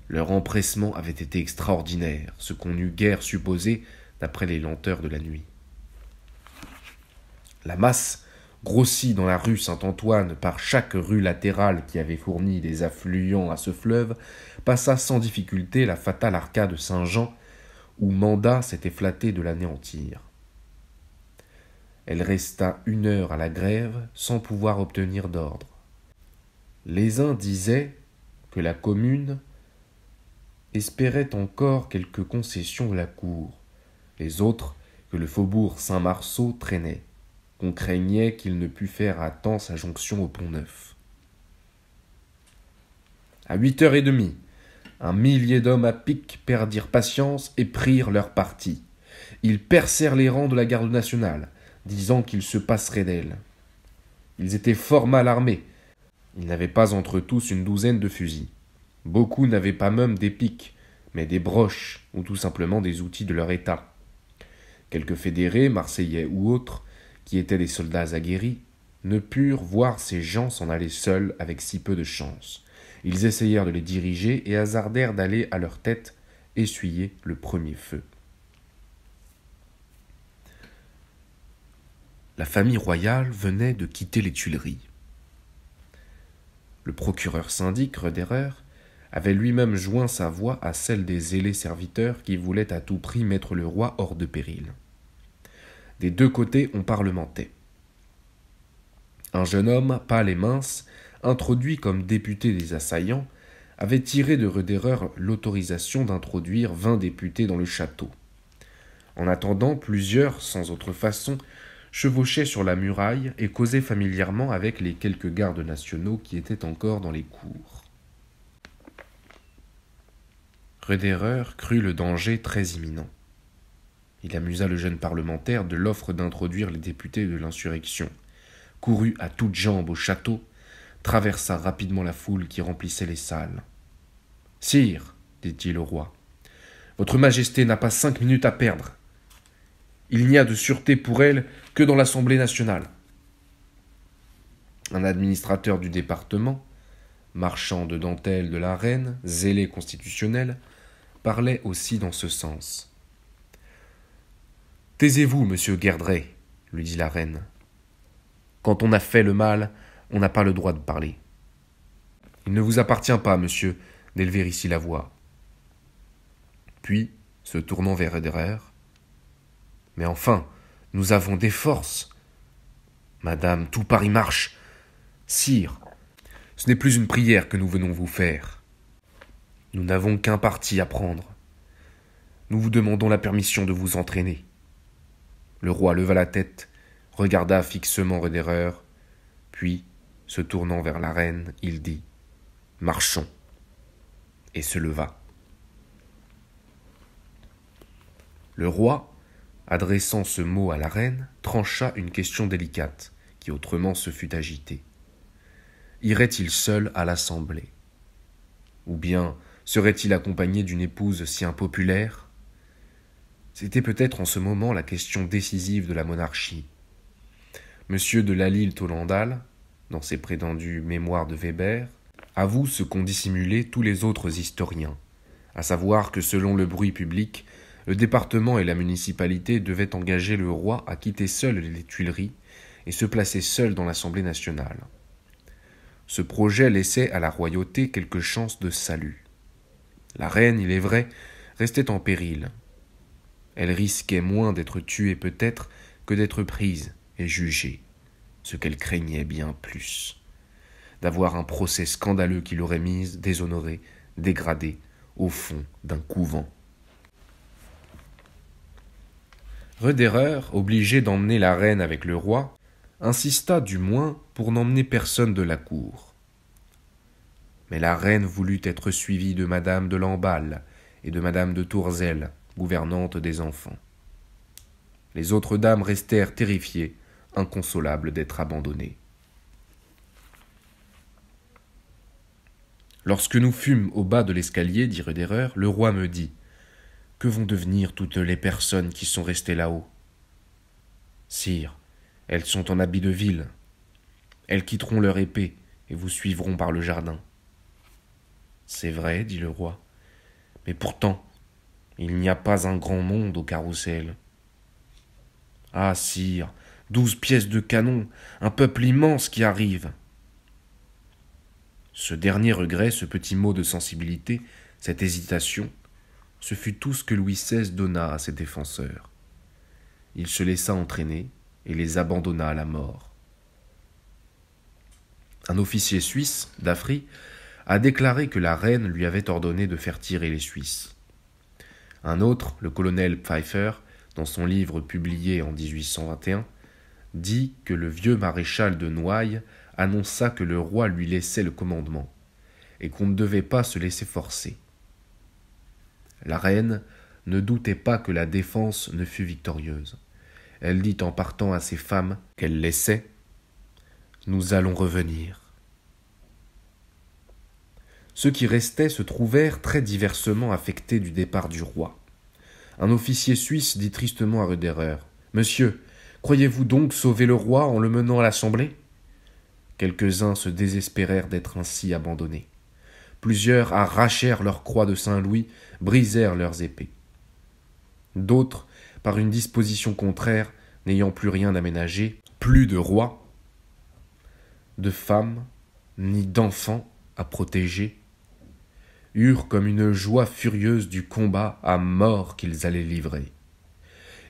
Leur empressement avait été extraordinaire, ce qu'on n'eût guère supposé d'après les lenteurs de la nuit. La masse, grossie dans la rue Saint-Antoine par chaque rue latérale qui avait fourni des affluents à ce fleuve, passa sans difficulté la fatale arcade Saint-Jean, où Mandat s'était flatté de l'anéantir. Elle resta 1 heure à la grève sans pouvoir obtenir d'ordre. Les uns disaient que la commune espérait encore quelques concessions de la cour, les autres que le faubourg Saint-Marceau traînait, qu'on craignait qu'il ne pût faire à temps sa jonction au Pont-Neuf. À 8h30, un millier d'hommes à pic perdirent patience et prirent leur parti. Ils percèrent les rangs de la garde nationale, disant qu'ils se passeraient d'elle. Ils étaient fort mal armés. Ils n'avaient pas entre tous une douzaine de fusils. Beaucoup n'avaient pas même des pics, mais des broches, ou tout simplement des outils de leur état. Quelques fédérés, marseillais ou autres, qui étaient des soldats aguerris, ne purent voir ces gens s'en aller seuls avec si peu de chance. Ils essayèrent de les diriger et hasardèrent d'aller à leur tête essuyer le premier feu. La famille royale venait de quitter les Tuileries. Le procureur syndic, Roederer, avait lui-même joint sa voix à celle des zélés serviteurs qui voulaient à tout prix mettre le roi hors de péril. Des deux côtés on parlementait. Un jeune homme, pâle et mince, introduit comme député des assaillants, avait tiré de Roederer l'autorisation d'introduire 20 députés dans le château. En attendant, plusieurs, sans autre façon, chevauchaient sur la muraille et causaient familièrement avec les quelques gardes nationaux qui étaient encore dans les cours. Roederer crut le danger très imminent. Il amusa le jeune parlementaire de l'offre d'introduire les députés de l'insurrection, courut à toutes jambes au château, traversa rapidement la foule qui remplissait les salles. « Sire, dit-il au roi, votre majesté n'a pas 5 minutes à perdre. Il n'y a de sûreté pour elle que dans l'Assemblée nationale. » Un administrateur du département, marchand de dentelles de la reine, zélé constitutionnel, parlait aussi dans ce sens. « Taisez-vous, monsieur Guerdray, lui dit la reine. Quand on a fait le mal, on n'a pas le droit de parler. Il ne vous appartient pas, monsieur, d'élever ici la voix. » Puis, se tournant vers Roederer, « Mais enfin, nous avons des forces. Madame, tout Paris marche. Sire, ce n'est plus une prière que nous venons vous faire. Nous n'avons qu'un parti à prendre. Nous vous demandons la permission de vous entraîner. » Le roi leva la tête, regarda fixement Roederer, puis, se tournant vers la reine, il dit « Marchons » et se leva. Le roi, adressant ce mot à la reine, trancha une question délicate, qui autrement se fût agitée. Irait-il seul à l'Assemblée? Ou bien serait-il accompagné d'une épouse si impopulaire? C'était peut-être en ce moment la question décisive de la monarchie. Monsieur de Lally-Tollendal, dans ses prétendus mémoires de Weber, avoue ce qu'ont dissimulé tous les autres historiens, à savoir que selon le bruit public, le département et la municipalité devaient engager le roi à quitter seul les Tuileries et se placer seul dans l'Assemblée nationale. Ce projet laissait à la royauté quelques chances de salut. La reine, il est vrai, restait en péril. Elle risquait moins d'être tuée peut-être que d'être prise et jugée, ce qu'elle craignait bien plus, d'avoir un procès scandaleux qui l'aurait mise déshonorée, dégradée, au fond d'un couvent. Roederer, obligé d'emmener la reine avec le roi, insista du moins pour n'emmener personne de la cour. Mais la reine voulut être suivie de madame de Lamballe et de madame de Tourzel, gouvernante des enfants. Les autres dames restèrent terrifiées, inconsolables d'être abandonnées. Lorsque nous fûmes au bas de l'escalier, dit Roederer, le roi me dit « Que vont devenir toutes les personnes qui sont restées là-haut ?»« Sire, Elles sont en habit de ville. Elles quitteront leur épée et vous suivront par le jardin. » « C'est vrai, dit le roi, mais pourtant, il n'y a pas un grand monde au carrousel. »« Ah, sire, 12 pièces de canon, un peuple immense qui arrive. » Ce dernier regret, ce petit mot de sensibilité, cette hésitation, ce fut tout ce que Louis XVI donna à ses défenseurs. Il se laissa entraîner et les abandonna à la mort. Un officier suisse, d'Afrique, a déclaré que la reine lui avait ordonné de faire tirer les Suisses. Un autre, le colonel Pfeiffer, dans son livre publié en 1821, dit que le vieux maréchal de Noailles annonça que le roi lui laissait le commandement, et qu'on ne devait pas se laisser forcer. La reine ne doutait pas que la défense ne fût victorieuse. Elle dit en partant à ses femmes qu'elle laissait « Nous allons revenir ». Ceux qui restaient se trouvèrent très diversement affectés du départ du roi. Un officier suisse dit tristement à Roederer « Monsieur, croyez-vous donc sauver le roi en le menant à l'Assemblée ?» Quelques-uns se désespérèrent d'être ainsi abandonnés. Plusieurs arrachèrent leur croix de Saint-Louis, brisèrent leurs épées. D'autres, par une disposition contraire, n'ayant plus rien à ménager, plus de roi, de femmes, ni d'enfants à protéger, eurent comme une joie furieuse du combat à mort qu'ils allaient livrer.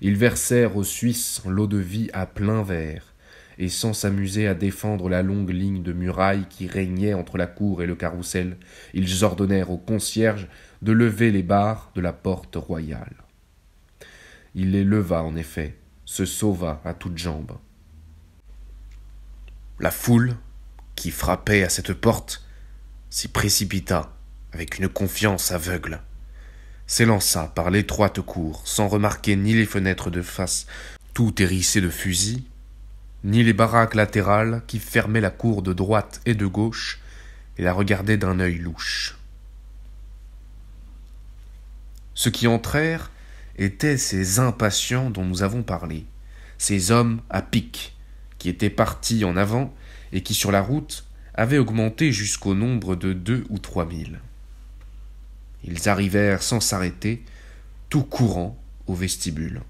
Ils versèrent aux Suisses l'eau-de-vie à plein verre, et sans s'amuser à défendre la longue ligne de murailles qui régnait entre la cour et le carrousel, ils ordonnèrent au concierge de lever les barres de la porte royale. Il les leva en effet, se sauva à toutes jambes. La foule, qui frappait à cette porte, s'y précipita avec une confiance aveugle, s'élança par l'étroite cour, sans remarquer ni les fenêtres de face, tout hérissées de fusils, ni les baraques latérales qui fermaient la cour de droite et de gauche et la regardaient d'un œil louche. Ceux qui entrèrent étaient ces impatients dont nous avons parlé, ces hommes à pique, qui étaient partis en avant et qui, sur la route, avaient augmenté jusqu'au nombre de 2 ou 3 000. Ils arrivèrent sans s'arrêter, tout courant, au vestibule.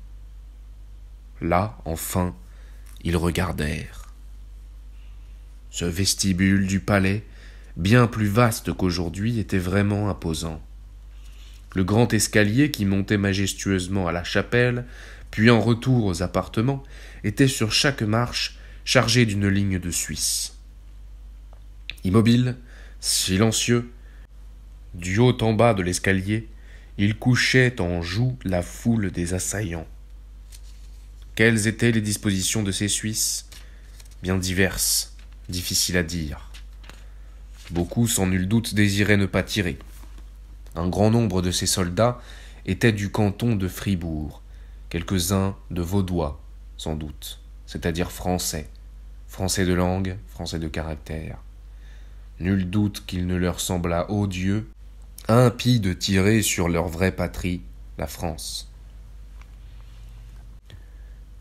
Là, enfin, ils regardèrent. Ce vestibule du palais, bien plus vaste qu'aujourd'hui, était vraiment imposant. Le grand escalier qui montait majestueusement à la chapelle, puis en retour aux appartements, était sur chaque marche chargé d'une ligne de Suisses. Immobile, silencieux, du haut en bas de l'escalier, il couchait en joue la foule des assaillants. Quelles étaient les dispositions de ces Suisses ? Bien diverses, difficiles à dire. Beaucoup, sans nul doute, désiraient ne pas tirer. Un grand nombre de ces soldats étaient du canton de Fribourg, quelques-uns de Vaudois, sans doute, c'est-à-dire français, français de langue, français de caractère. Nul doute qu'il ne leur semblât odieux, impie de tirer sur leur vraie patrie, la France.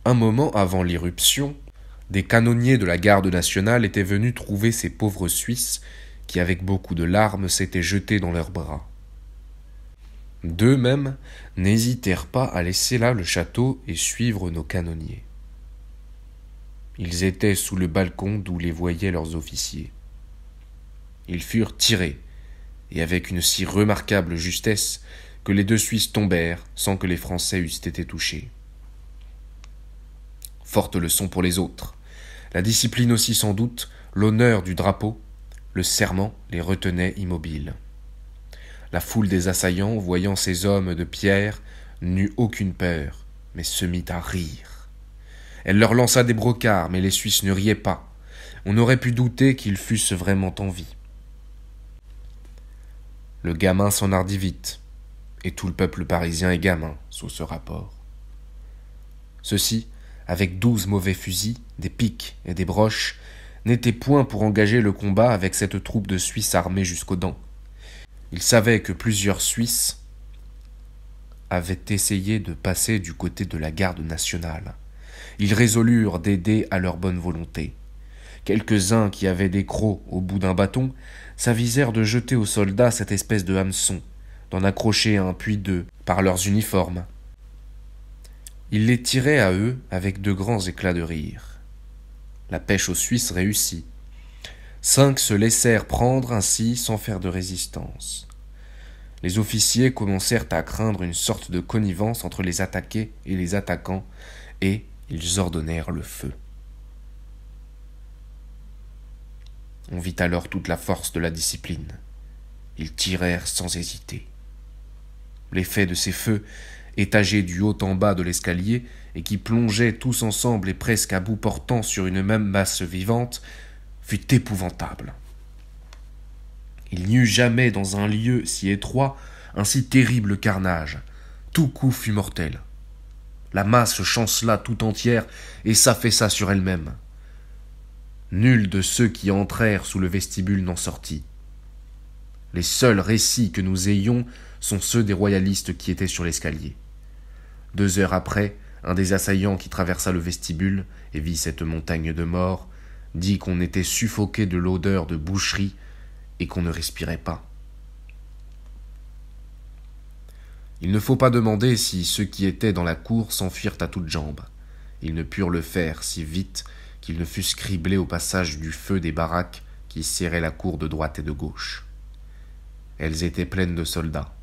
Un moment avant l'irruption, des canonniers de la garde nationale étaient venus trouver ces pauvres Suisses qui, avec beaucoup de larmes, s'étaient jetés dans leurs bras. D'eux-mêmes n'hésitèrent pas à laisser là le château et suivre nos canonniers. Ils étaient sous le balcon d'où les voyaient leurs officiers. Ils furent tirés, et avec une si remarquable justesse que les 2 Suisses tombèrent sans que les Français eussent été touchés. Forte leçon pour les autres. La discipline aussi sans doute, l'honneur du drapeau, le serment les retenait immobiles. La foule des assaillants, voyant ces hommes de pierre, n'eut aucune peur, mais se mit à rire. Elle leur lança des brocards, mais les Suisses ne riaient pas. On aurait pu douter qu'ils fussent vraiment en vie. Le gamin s'enhardit vite, et tout le peuple parisien est gamin, sous ce rapport. Ceux-ci, avec 12 mauvais fusils, des piques et des broches, n'étaient point pour engager le combat avec cette troupe de Suisses armés jusqu'aux dents. Ils savaient que plusieurs Suisses avaient essayé de passer du côté de la garde nationale, ils résolurent d'aider à leur bonne volonté. Quelques-uns qui avaient des crocs au bout d'un bâton s'avisèrent de jeter aux soldats cette espèce de hameçon, d'en accrocher un puis deux par leurs uniformes. Ils les tiraient à eux avec de grands éclats de rire. La pêche aux Suisses réussit. 5 se laissèrent prendre ainsi sans faire de résistance. Les officiers commencèrent à craindre une sorte de connivence entre les attaqués et les attaquants, et ils ordonnèrent le feu. On vit alors toute la force de la discipline. Ils tirèrent sans hésiter. L'effet de ces feux, étagés du haut en bas de l'escalier, et qui plongeaient tous ensemble et presque à bout portant sur une même masse vivante, fut épouvantable. Il n'y eut jamais dans un lieu si étroit un si terrible carnage. Tout coup fut mortel. La masse chancela tout entière et s'affaissa sur elle-même. Nul de ceux qui entrèrent sous le vestibule n'en sortit. Les seuls récits que nous ayons sont ceux des royalistes qui étaient sur l'escalier. 2 heures après, un des assaillants qui traversa le vestibule et vit cette montagne de morts dit qu'on était suffoqué de l'odeur de boucherie et qu'on ne respirait pas. Il ne faut pas demander si ceux qui étaient dans la cour s'enfuirent à toutes jambes. Ils ne purent le faire si vite qu'ils ne fussent criblés au passage du feu des baraques qui serraient la cour de droite et de gauche. Elles étaient pleines de soldats.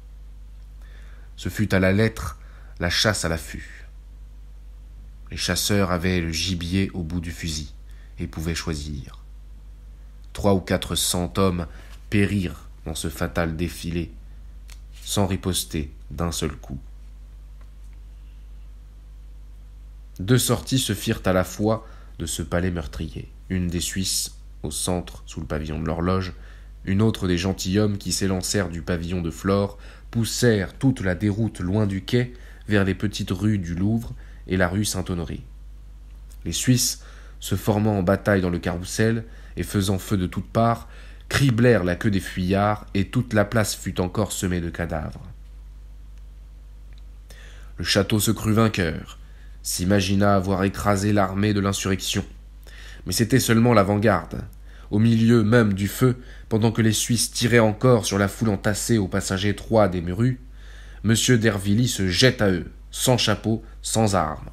Ce fut à la lettre la chasse à l'affût. Les chasseurs avaient le gibier au bout du fusil et pouvaient choisir. 300 ou 400 hommes périrent dans ce fatal défilé, sans riposter d'un seul coup. 2 sorties se firent à la fois de ce palais meurtrier, une des Suisses au centre sous le pavillon de l'horloge, une autre des gentilshommes qui s'élancèrent du pavillon de Flore, poussèrent toute la déroute loin du quai vers les petites rues du Louvre et la rue Saint-Honoré. Les Suisses, se formant en bataille dans le carrousel et faisant feu de toutes parts, criblèrent la queue des fuyards et toute la place fut encore semée de cadavres. Le château se crut vainqueur, s'imagina avoir écrasé l'armée de l'insurrection. Mais c'était seulement l'avant-garde. Au milieu même du feu, pendant que les Suisses tiraient encore sur la foule entassée au passage étroit des rues, M. d'Hervilly se jette à eux, sans chapeau, sans armes.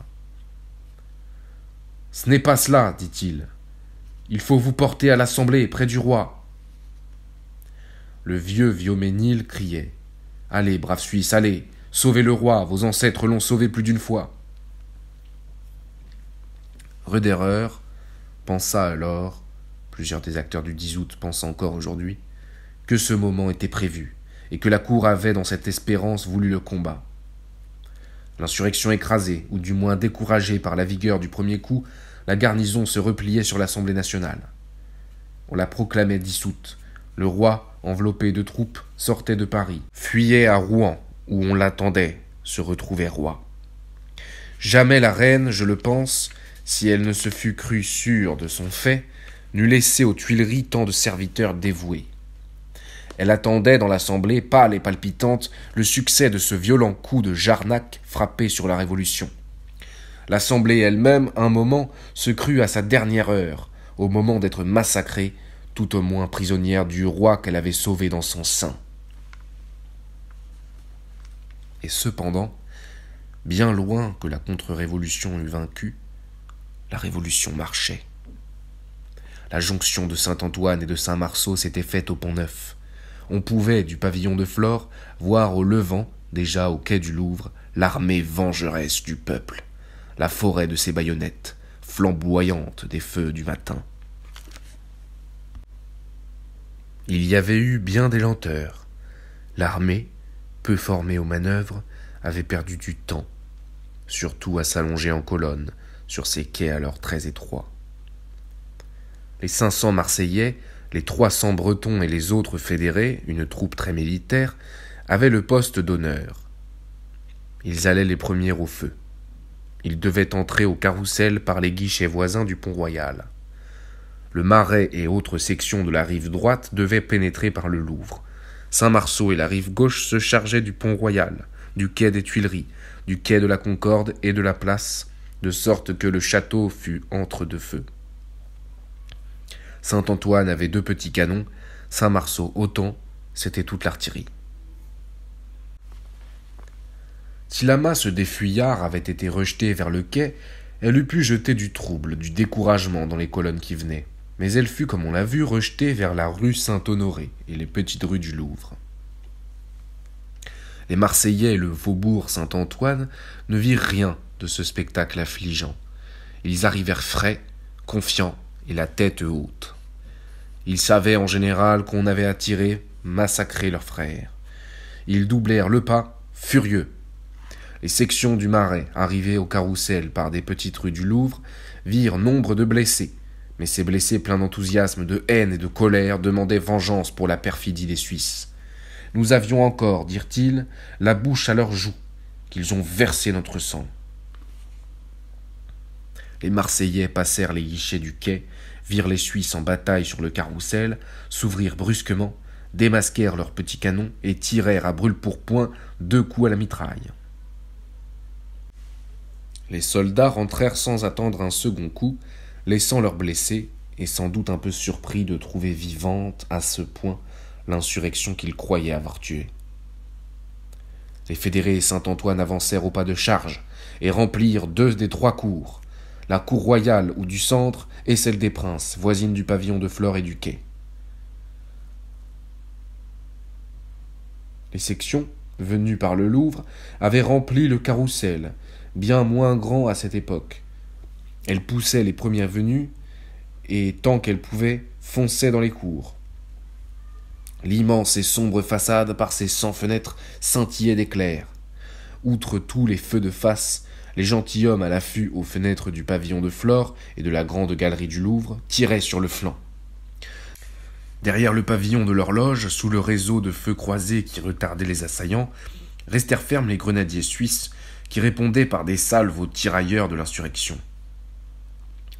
« Ce n'est pas cela, dit-il. Il faut vous porter à l'Assemblée, près du roi. » Le vieux Vioménil criait. « Allez, braves Suisses, allez, sauvez le roi, vos ancêtres l'ont sauvé plus d'une fois. » Roederer pensa alors, plusieurs des acteurs du 10 août pensent encore aujourd'hui, que ce moment était prévu, et que la cour avait dans cette espérance voulu le combat. L'insurrection écrasée, ou du moins découragée par la vigueur du premier coup, la garnison se repliait sur l'Assemblée nationale. On la proclamait dissoute. Le roi, enveloppé de troupes, sortait de Paris, fuyait à Rouen, où on l'attendait, se retrouvait roi. Jamais la reine, je le pense, si elle ne se fût crue sûre de son fait, n'eût laissé aux Tuileries tant de serviteurs dévoués. Elle attendait dans l'Assemblée, pâle et palpitante, le succès de ce violent coup de Jarnac frappé sur la Révolution. L'Assemblée elle-même, un moment, se crut à sa dernière heure, au moment d'être massacrée, tout au moins prisonnière du roi qu'elle avait sauvé dans son sein. Et cependant, bien loin que la contre-révolution eût vaincu, la révolution marchait. La jonction de Saint-Antoine et de Saint-Marceau s'était faite au Pont-Neuf. On pouvait, du pavillon de Flore, voir au levant, déjà au quai du Louvre, l'armée vengeresse du peuple, la forêt de ses baïonnettes, flamboyante des feux du matin. Il y avait eu bien des lenteurs. L'armée, peu formée aux manœuvres, avait perdu du temps, surtout à s'allonger en colonne, sur ces quais alors très étroits. Les 500 Marseillais, les 300 Bretons et les autres fédérés, une troupe très militaire, avaient le poste d'honneur. Ils allaient les premiers au feu. Ils devaient entrer au carrousel par les guichets voisins du Pont-Royal. Le Marais et autres sections de la rive droite devaient pénétrer par le Louvre. Saint-Marceau et la rive gauche se chargeaient du Pont-Royal, du quai des Tuileries, du quai de la Concorde et de la place, de sorte que le château fut entre deux feux. Saint-Antoine avait 2 petits canons, Saint-Marceau autant, c'était toute l'artillerie. Si la masse des fuyards avait été rejetée vers le quai, elle eût pu jeter du trouble, du découragement dans les colonnes qui venaient, mais elle fut, comme on l'a vu, rejetée vers la rue Saint-Honoré et les petites rues du Louvre. Les Marseillais et le faubourg Saint-Antoine ne virent rien de ce spectacle affligeant. Ils arrivèrent frais, confiants et la tête haute. Ils savaient en général qu'on avait attiré, massacré leurs frères. Ils doublèrent le pas, furieux. Les sections du Marais, arrivées au Carrousel par des petites rues du Louvre, virent nombre de blessés, mais ces blessés pleins d'enthousiasme, de haine et de colère demandaient vengeance pour la perfidie des Suisses. Nous avions encore, dirent-ils, la bouche à leurs joues, qu'ils ont versé notre sang. Les Marseillais passèrent les guichets du quai, virent les Suisses en bataille sur le Carrousel, s'ouvrirent brusquement, démasquèrent leurs petits canons et tirèrent à brûle-pourpoint 2 coups à la mitraille. Les soldats rentrèrent sans attendre un second coup, laissant leurs blessés, et sans doute un peu surpris de trouver vivante à ce point l'insurrection qu'ils croyaient avoir tuée. Les fédérés et Saint-Antoine avancèrent au pas de charge et remplirent 2 des 3 cours, la cour royale ou du centre et celle des princes, voisine du pavillon de Flore et du quai. Les sections, venues par le Louvre, avaient rempli le Carrousel, bien moins grand à cette époque. Elles poussaient les premières venues et, tant qu'elles pouvaient, fonçaient dans les cours. L'immense et sombre façade, par ses 100 fenêtres, scintillait d'éclairs. Outre tous les feux de face, les gentilshommes à l'affût aux fenêtres du pavillon de Flore et de la grande galerie du Louvre tiraient sur le flanc. Derrière le pavillon de l'horloge, sous le réseau de feux croisés qui retardait les assaillants, restèrent fermes les grenadiers suisses qui répondaient par des salves aux tirailleurs de l'insurrection.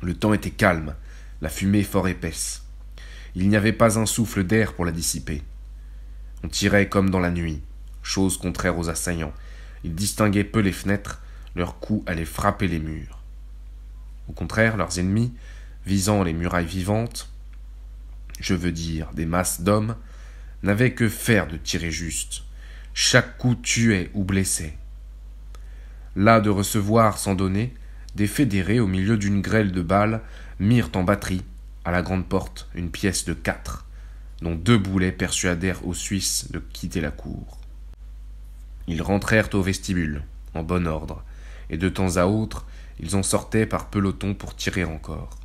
Le temps était calme, la fumée fort épaisse. Il n'y avait pas un souffle d'air pour la dissiper. On tirait comme dans la nuit, chose contraire aux assaillants. Ils distinguaient peu les fenêtres, leurs coups allaient frapper les murs. Au contraire, leurs ennemis, visant les murailles vivantes, je veux dire des masses d'hommes, n'avaient que faire de tirer juste. Chaque coup tuait ou blessait. Las de recevoir sans donner, des fédérés, au milieu d'une grêle de balles, mirent en batterie, à la grande porte, une pièce de 4, dont 2 boulets persuadèrent aux Suisses de quitter la cour. Ils rentrèrent au vestibule, en bon ordre, et de temps à autre, ils en sortaient par peloton pour tirer encore.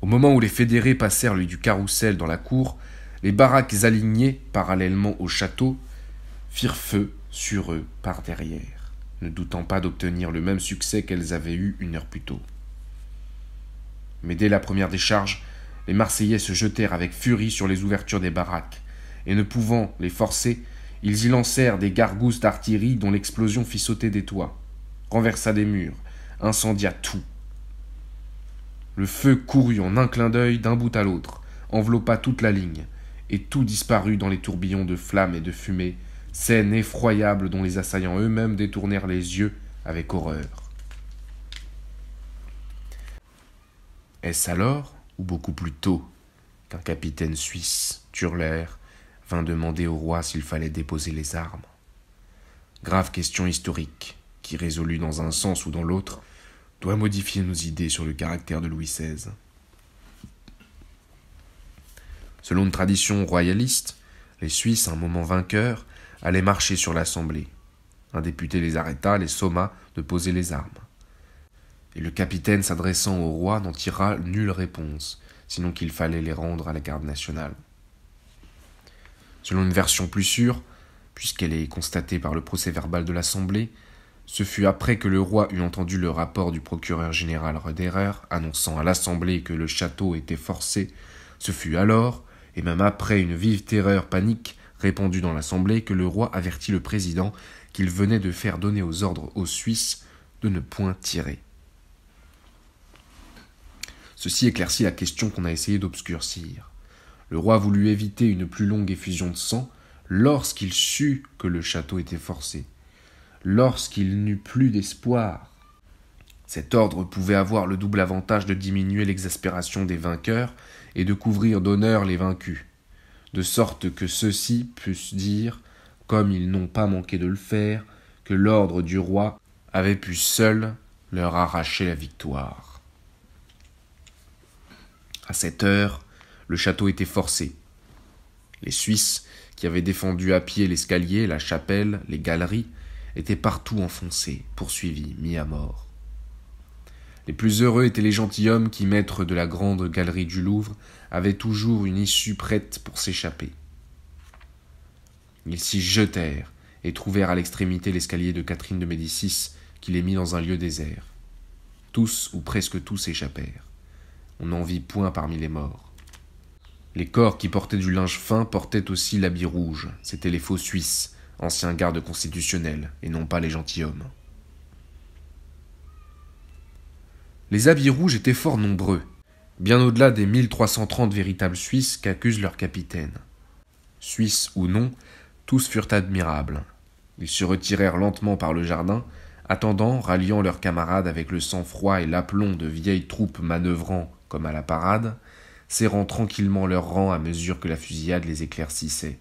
Au moment où les fédérés passèrent du Carrousel dans la cour, les baraques alignées, parallèlement au château, firent feu sur eux par derrière, ne doutant pas d'obtenir le même succès qu'elles avaient eu 1 heure plus tôt. Mais dès la première décharge, les Marseillais se jetèrent avec furie sur les ouvertures des baraques, et ne pouvant les forcer, ils y lancèrent des gargousses d'artillerie dont l'explosion fit sauter des toits, renversa des murs, incendia tout. Le feu courut en un clin d'œil d'un bout à l'autre, enveloppa toute la ligne, et tout disparut dans les tourbillons de flammes et de fumée, scène effroyable dont les assaillants eux-mêmes détournèrent les yeux avec horreur. Est-ce alors, ou beaucoup plus tôt, qu'un capitaine suisse, Turler, vint demander au roi s'il fallait déposer les armes? Grave question historique, qui, résolue dans un sens ou dans l'autre, doit modifier nos idées sur le caractère de Louis XVI. Selon une tradition royaliste, les Suisses, un moment vainqueurs, allaient marcher sur l'Assemblée. Un député les arrêta, les somma de poser les armes. Et le capitaine, s'adressant au roi, n'en tira nulle réponse, sinon qu'il fallait les rendre à la garde nationale. Selon une version plus sûre, puisqu'elle est constatée par le procès-verbal de l'Assemblée, ce fut après que le roi eut entendu le rapport du procureur général Roederer annonçant à l'Assemblée que le château était forcé, ce fut alors, et même après une vive terreur panique répandue dans l'Assemblée, que le roi avertit le président qu'il venait de faire donner aux ordres aux Suisses de ne point tirer. Ceci éclaircit la question qu'on a essayé d'obscurcir. Le roi voulut éviter une plus longue effusion de sang lorsqu'il sut que le château était forcé. lorsqu'il n'eut plus d'espoir. Cet ordre pouvait avoir le double avantage de diminuer l'exaspération des vainqueurs et de couvrir d'honneur les vaincus, de sorte que ceux-ci pussent dire, comme ils n'ont pas manqué de le faire, que l'ordre du roi avait pu seul leur arracher la victoire. À cette heure, le château était forcé. Les Suisses, qui avaient défendu à pied l'escalier, la chapelle, les galeries, étaient partout enfoncés, poursuivis, mis à mort. Les plus heureux étaient les gentilshommes qui, maîtres de la grande galerie du Louvre, avaient toujours une issue prête pour s'échapper. Ils s'y jetèrent et trouvèrent à l'extrémité l'escalier de Catherine de Médicis qui les mit dans un lieu désert. Tous ou presque tous échappèrent. On n'en vit point parmi les morts. Les corps qui portaient du linge fin portaient aussi l'habit rouge. C'étaient les faux Suisses, anciens gardes constitutionnels, et non pas les gentilshommes. Les habits rouges étaient fort nombreux, bien au-delà des 1330 véritables Suisses qu'accuse leur capitaine. Suisses ou non, tous furent admirables. Ils se retirèrent lentement par le jardin, attendant, ralliant leurs camarades avec le sang-froid et l'aplomb de vieilles troupes manœuvrant comme à la parade, serrant tranquillement leurs rangs à mesure que la fusillade les éclaircissait.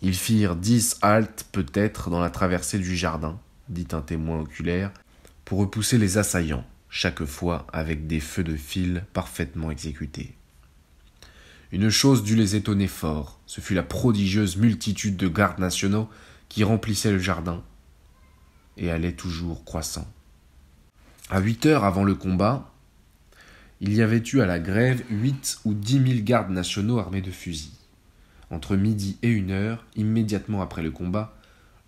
Ils firent 10 haltes peut-être dans la traversée du jardin, dit un témoin oculaire, pour repousser les assaillants, chaque fois avec des feux de fil parfaitement exécutés. Une chose dut les étonner fort, ce fut la prodigieuse multitude de gardes nationaux qui remplissaient le jardin et allait toujours croissant. À 8 heures avant le combat, il y avait eu à la grève 8 ou 10 000 gardes nationaux armés de fusils. Entre midi et 1 heure, immédiatement après le combat,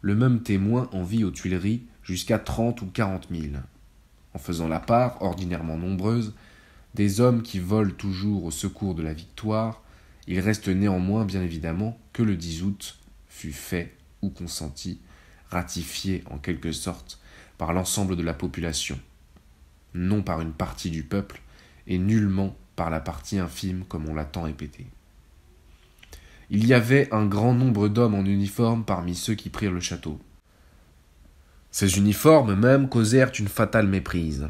le même témoin en vit aux Tuileries jusqu'à 30 ou 40 000. En faisant la part, ordinairement nombreuse, des hommes qui volent toujours au secours de la victoire, il reste néanmoins bien évidemment que le 10 août fut fait ou consenti, ratifié en quelque sorte par l'ensemble de la population, non par une partie du peuple et nullement par la partie infime comme on l'a tant répété. Il y avait un grand nombre d'hommes en uniforme parmi ceux qui prirent le château. Ces uniformes même causèrent une fatale méprise.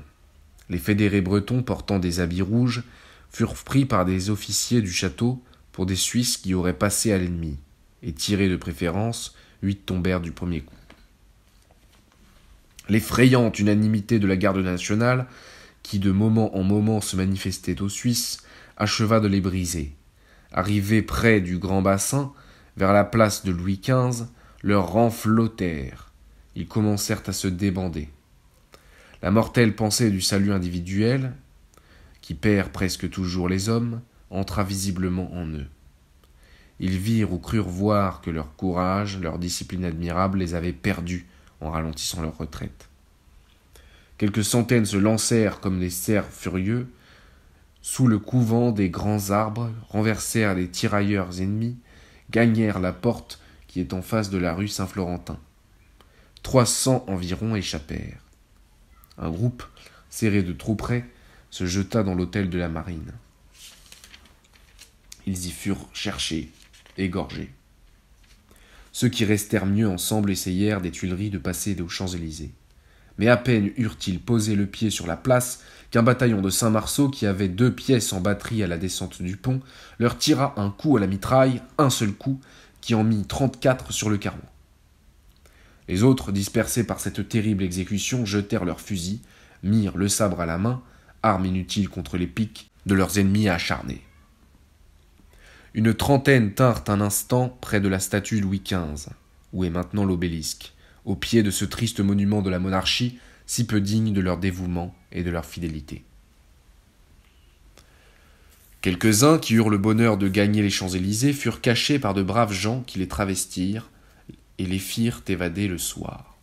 Les fédérés bretons portant des habits rouges furent pris par des officiers du château pour des Suisses qui auraient passé à l'ennemi, et tirés de préférence, 8 tombèrent du premier coup. L'effrayante unanimité de la garde nationale, qui de moment en moment se manifestait aux Suisses, acheva de les briser. Arrivés près du grand bassin, vers la place de Louis XV, leurs rangs flottèrent. Ils commencèrent à se débander. La mortelle pensée du salut individuel, qui perd presque toujours les hommes, entra visiblement en eux. Ils virent ou crurent voir que leur courage, leur discipline admirable les avait perdus en ralentissant leur retraite. Quelques centaines se lancèrent comme des cerfs furieux, sous le couvent des grands arbres, renversèrent les tirailleurs ennemis, gagnèrent la porte qui est en face de la rue Saint-Florentin. 300 environ échappèrent. Un groupe, serré de trop près, se jeta dans l'hôtel de la Marine. Ils y furent cherchés, égorgés. Ceux qui restèrent mieux ensemble essayèrent des Tuileries de passer aux Champs-Élysées. Mais à peine eurent-ils posé le pied sur la place qu'un bataillon de Saint-Marceau, qui avait 2 pièces en batterie à la descente du pont, leur tira un coup à la mitraille, un seul coup, qui en mit 34 sur le carreau. Les autres, dispersés par cette terrible exécution, jetèrent leurs fusils, mirent le sabre à la main, arme inutile contre les piques de leurs ennemis acharnés. Une trentaine tinrent un instant près de la statue Louis XV, où est maintenant l'obélisque, au pied de ce triste monument de la monarchie, si peu digne de leur dévouement et de leur fidélité. Quelques-uns qui eurent le bonheur de gagner les Champs-Élysées furent cachés par de braves gens qui les travestirent et les firent évader le soir.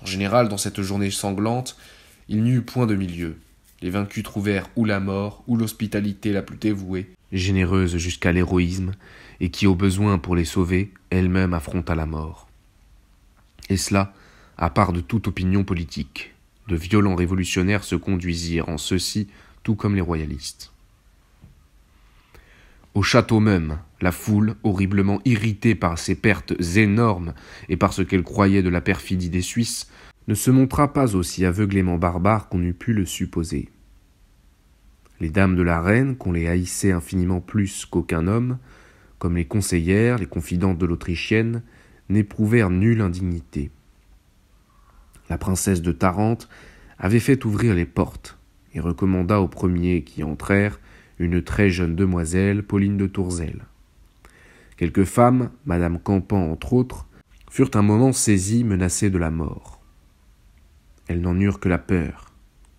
En général, dans cette journée sanglante, il n'y eut point de milieu. Les vaincus trouvèrent ou la mort, ou l'hospitalité la plus dévouée, généreuse jusqu'à l'héroïsme, et qui, au besoin pour les sauver, elle-même affronta la mort. Et cela, à part de toute opinion politique. De violents révolutionnaires se conduisirent en ceci, tout comme les royalistes. Au château même, la foule, horriblement irritée par ces pertes énormes et par ce qu'elle croyait de la perfidie des Suisses, ne se montra pas aussi aveuglément barbare qu'on eût pu le supposer. Les dames de la reine, qu'on les haïssait infiniment plus qu'aucun homme, comme les conseillères, les confidentes de l'Autrichienne, n'éprouvèrent nulle indignité. La princesse de Tarente avait fait ouvrir les portes et recommanda aux premiers qui entrèrent une très jeune demoiselle, Pauline de Tourzel. Quelques femmes, madame Campan entre autres, furent un moment saisies, menacées de la mort. Elles n'en eurent que la peur.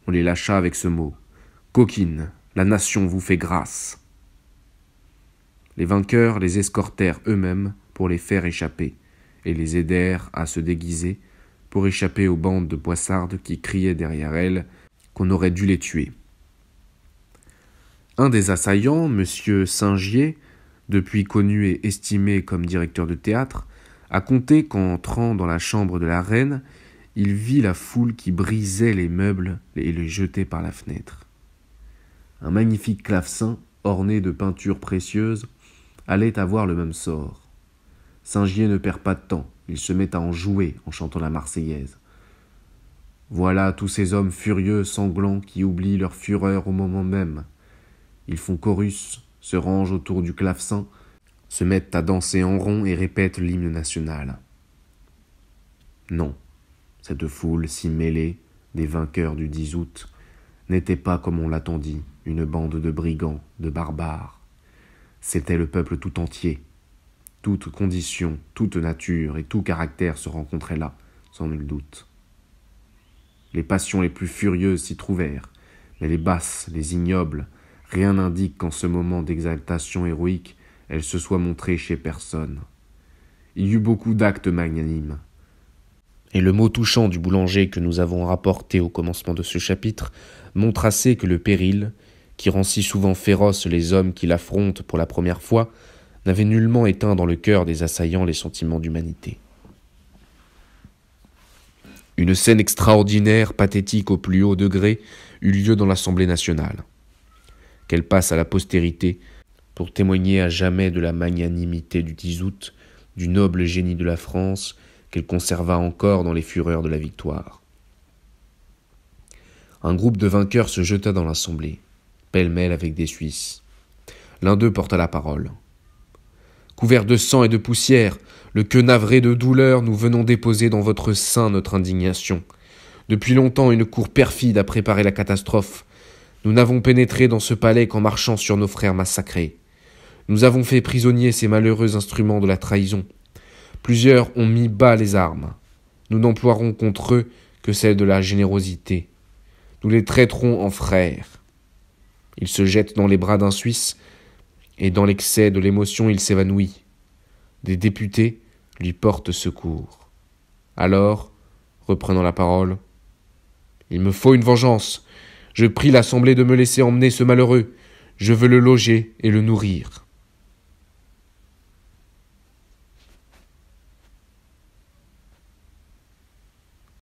On les lâcha avec ce mot. « Coquines, la nation vous fait grâce !» Les vainqueurs les escortèrent eux-mêmes pour les faire échapper, et les aidèrent à se déguiser pour échapper aux bandes de poissardes qui criaient derrière elles qu'on aurait dû les tuer. Un des assaillants, M. Singier, depuis connu et estimé comme directeur de théâtre, a conté qu'en entrant dans la chambre de la reine, il vit la foule qui brisait les meubles et les jetait par la fenêtre. Un magnifique clavecin, orné de peintures précieuses, allait avoir le même sort. Singier ne perd pas de temps, il se met à en jouer en chantant la Marseillaise. Voilà tous ces hommes furieux, sanglants, qui oublient leur fureur au moment même. Ils font chorus, se rangent autour du clavecin, se mettent à danser en rond et répètent l'hymne national. Non, cette foule si mêlée des vainqueurs du 10 août n'était pas, comme on l'attendit, une bande de brigands, de barbares. C'était le peuple tout entier. Toute condition, toute nature et tout caractère se rencontraient là, sans nul doute. Les passions les plus furieuses s'y trouvèrent, mais les basses, les ignobles, rien n'indique qu'en ce moment d'exaltation héroïque, elles se soient montrées chez personne. Il y eut beaucoup d'actes magnanimes. Et le mot touchant du boulanger que nous avons rapporté au commencement de ce chapitre montre assez que le péril, qui rend si souvent féroces les hommes qui l'affrontent pour la première fois, n'avait nullement éteint dans le cœur des assaillants les sentiments d'humanité. Une scène extraordinaire, pathétique au plus haut degré, eut lieu dans l'Assemblée nationale. Qu'elle passe à la postérité pour témoigner à jamais de la magnanimité du 10 août, du noble génie de la France, qu'elle conserva encore dans les fureurs de la victoire. Un groupe de vainqueurs se jeta dans l'Assemblée, pêle-mêle avec des Suisses. L'un d'eux porta la parole. « Couverts de sang et de poussière, le queue navré de douleur, nous venons déposer dans votre sein notre indignation. Depuis longtemps, une cour perfide a préparé la catastrophe. Nous n'avons pénétré dans ce palais qu'en marchant sur nos frères massacrés. Nous avons fait prisonniers ces malheureux instruments de la trahison. Plusieurs ont mis bas les armes. Nous n'emploierons contre eux que celle de la générosité. Nous les traiterons en frères. » Il se jette dans les bras d'un Suisse, et dans l'excès de l'émotion, il s'évanouit. Des députés lui portent secours. Alors, reprenant la parole, « Il me faut une vengeance. Je prie l'Assemblée de me laisser emmener ce malheureux. Je veux le loger et le nourrir. »